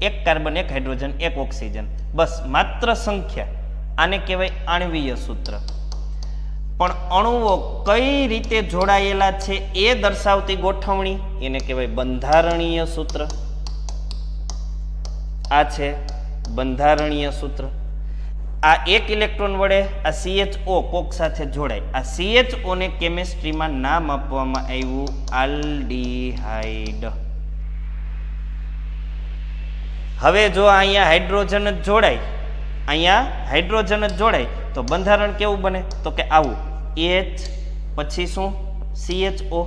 1 કાર્બન, 1 હાઇડ્રોજન, 1 ઓક્સિજન, બસ માત્ર સંખ્યા. આને કહેવાય આણ્વીય સૂત્ર. પણ અણુઓ કઈ રીતે જોડાયેલા છે એ દર્શાવતી ગોઠવણી એને કહેવાય બંધારણીય સૂત્ર. આ છે બંધારણીય સૂત્ર. આ 1 ઇલેક્ટ્રોન વડે આ CHO કોક સાથે જોડાય. આ CHO ને કેમિસ્ટ્રીમાં નામ આપવામાં આવ્યું આલ્ડીહાઇડ. હવે જો અહીંયા હાઇડ્રોજન જ જોડાય, અહીંયા હાઇડ્રોજન જ જોડાય તો બંધારણ કેવું બને? તો કે આવું H પછી શું? CHO.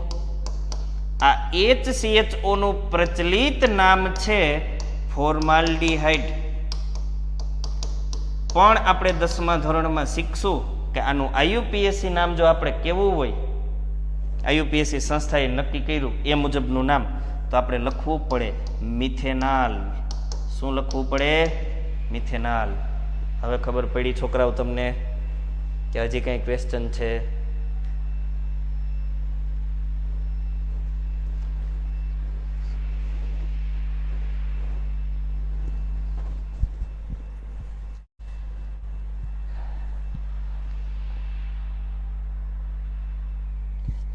આ HCHO નું પ્રચલિત નામ છે ફોર્માલ્ડિહાઇડ. પણ આપણે 10મા ધોરણમાં શીખશું કે આનું IUPAC નામ જો આપણે કેવું હોય, IUPAC સંસ્થાએ નક્કી કર્યું એ મુજબનું નામ, તો આપણે લખવું પડે મિથેનાલ. શું લખવું પડે? મિથેનાલ. હવે ખબર પડી છોકરાઓ તમને કે હજી કંઈ ક્વેશ્ચન છે?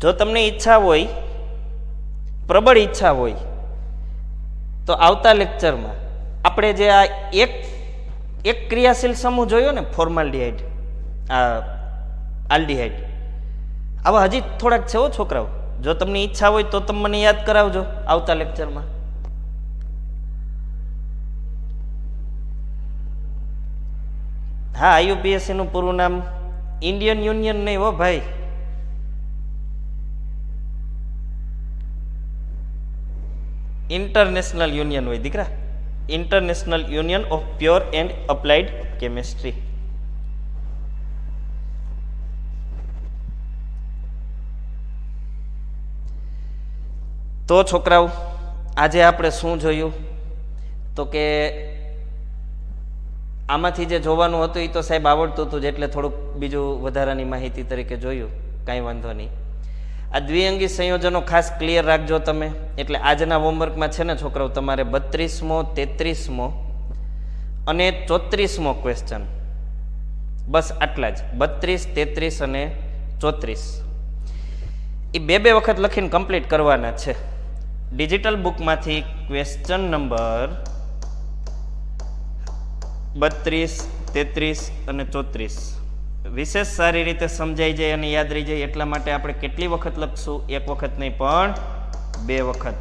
જો તમને ઈચ્છા હોય, પ્રબળ ઈચ્છા હોય, તો આવતા લેક્ચરમાં આપણે જે આ એક ક્રિયાશીલ સમૂહ જોયો ને ફોર્માલ્ડિહાઇડ, આ આલ્ડીહાઇડ, આવા હજી થોડાક છે છોકરાઓ. જો તમને ઈચ્છા હોય તો તમે મને યાદ કરાવજો આવતા લેક્ચરમાં. હા, IUPAC નું પૂરું નામ ઇન્ડિયન યુનિયન નહીં હો ભાઈ. ઇન્ટરનેશનલ યુનિયન હોય દીકરા. International union of pure and applied chemistry. તો છોકરાઓ આજે આપણે શું જોયું? તો કે આમાંથી જે જોવાનું હતું એ તો સાહેબ આવડતું હતું જ, એટલે થોડુંક બીજું વધારાની માહિતી તરીકે જોયું. કાંઈ વાંધો નહીં. આ દ્વિઅંગી સંયોજનો ખાસ ક્લિયર રાખજો તમે. એટલે આજના હોમવર્કમાં છે ને છોકરાઓ તમારે 32મો, 33મો અને 34મો ક્વેશ્ચન, બસ આટલા જ. 32, 33 અને 34 એ બે વખત લખીને કમ્પ્લીટ કરવાના છે. ડિજિટલ બુકમાંથી ક્વેશ્ચન નંબર 32, 33 અને 34 વિશેષ સારી રીતે સમજાઈ જાય અને યાદ રહી જાય એટલા માટે આપણે કેટલી વખત લખશું? એક વખત નહીં પણ 2 વખત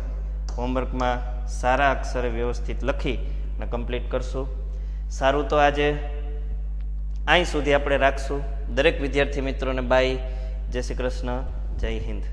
હોમવર્કમાં સારા અક્ષરે વ્યવસ્થિત લખી અને કમ્પ્લીટ કરશું. સારું, તો આજે અહીં સુધી આપણે રાખશું. દરેક વિદ્યાર્થી મિત્રોને બાય, જય શ્રી કૃષ્ણ, જય હિન્દ.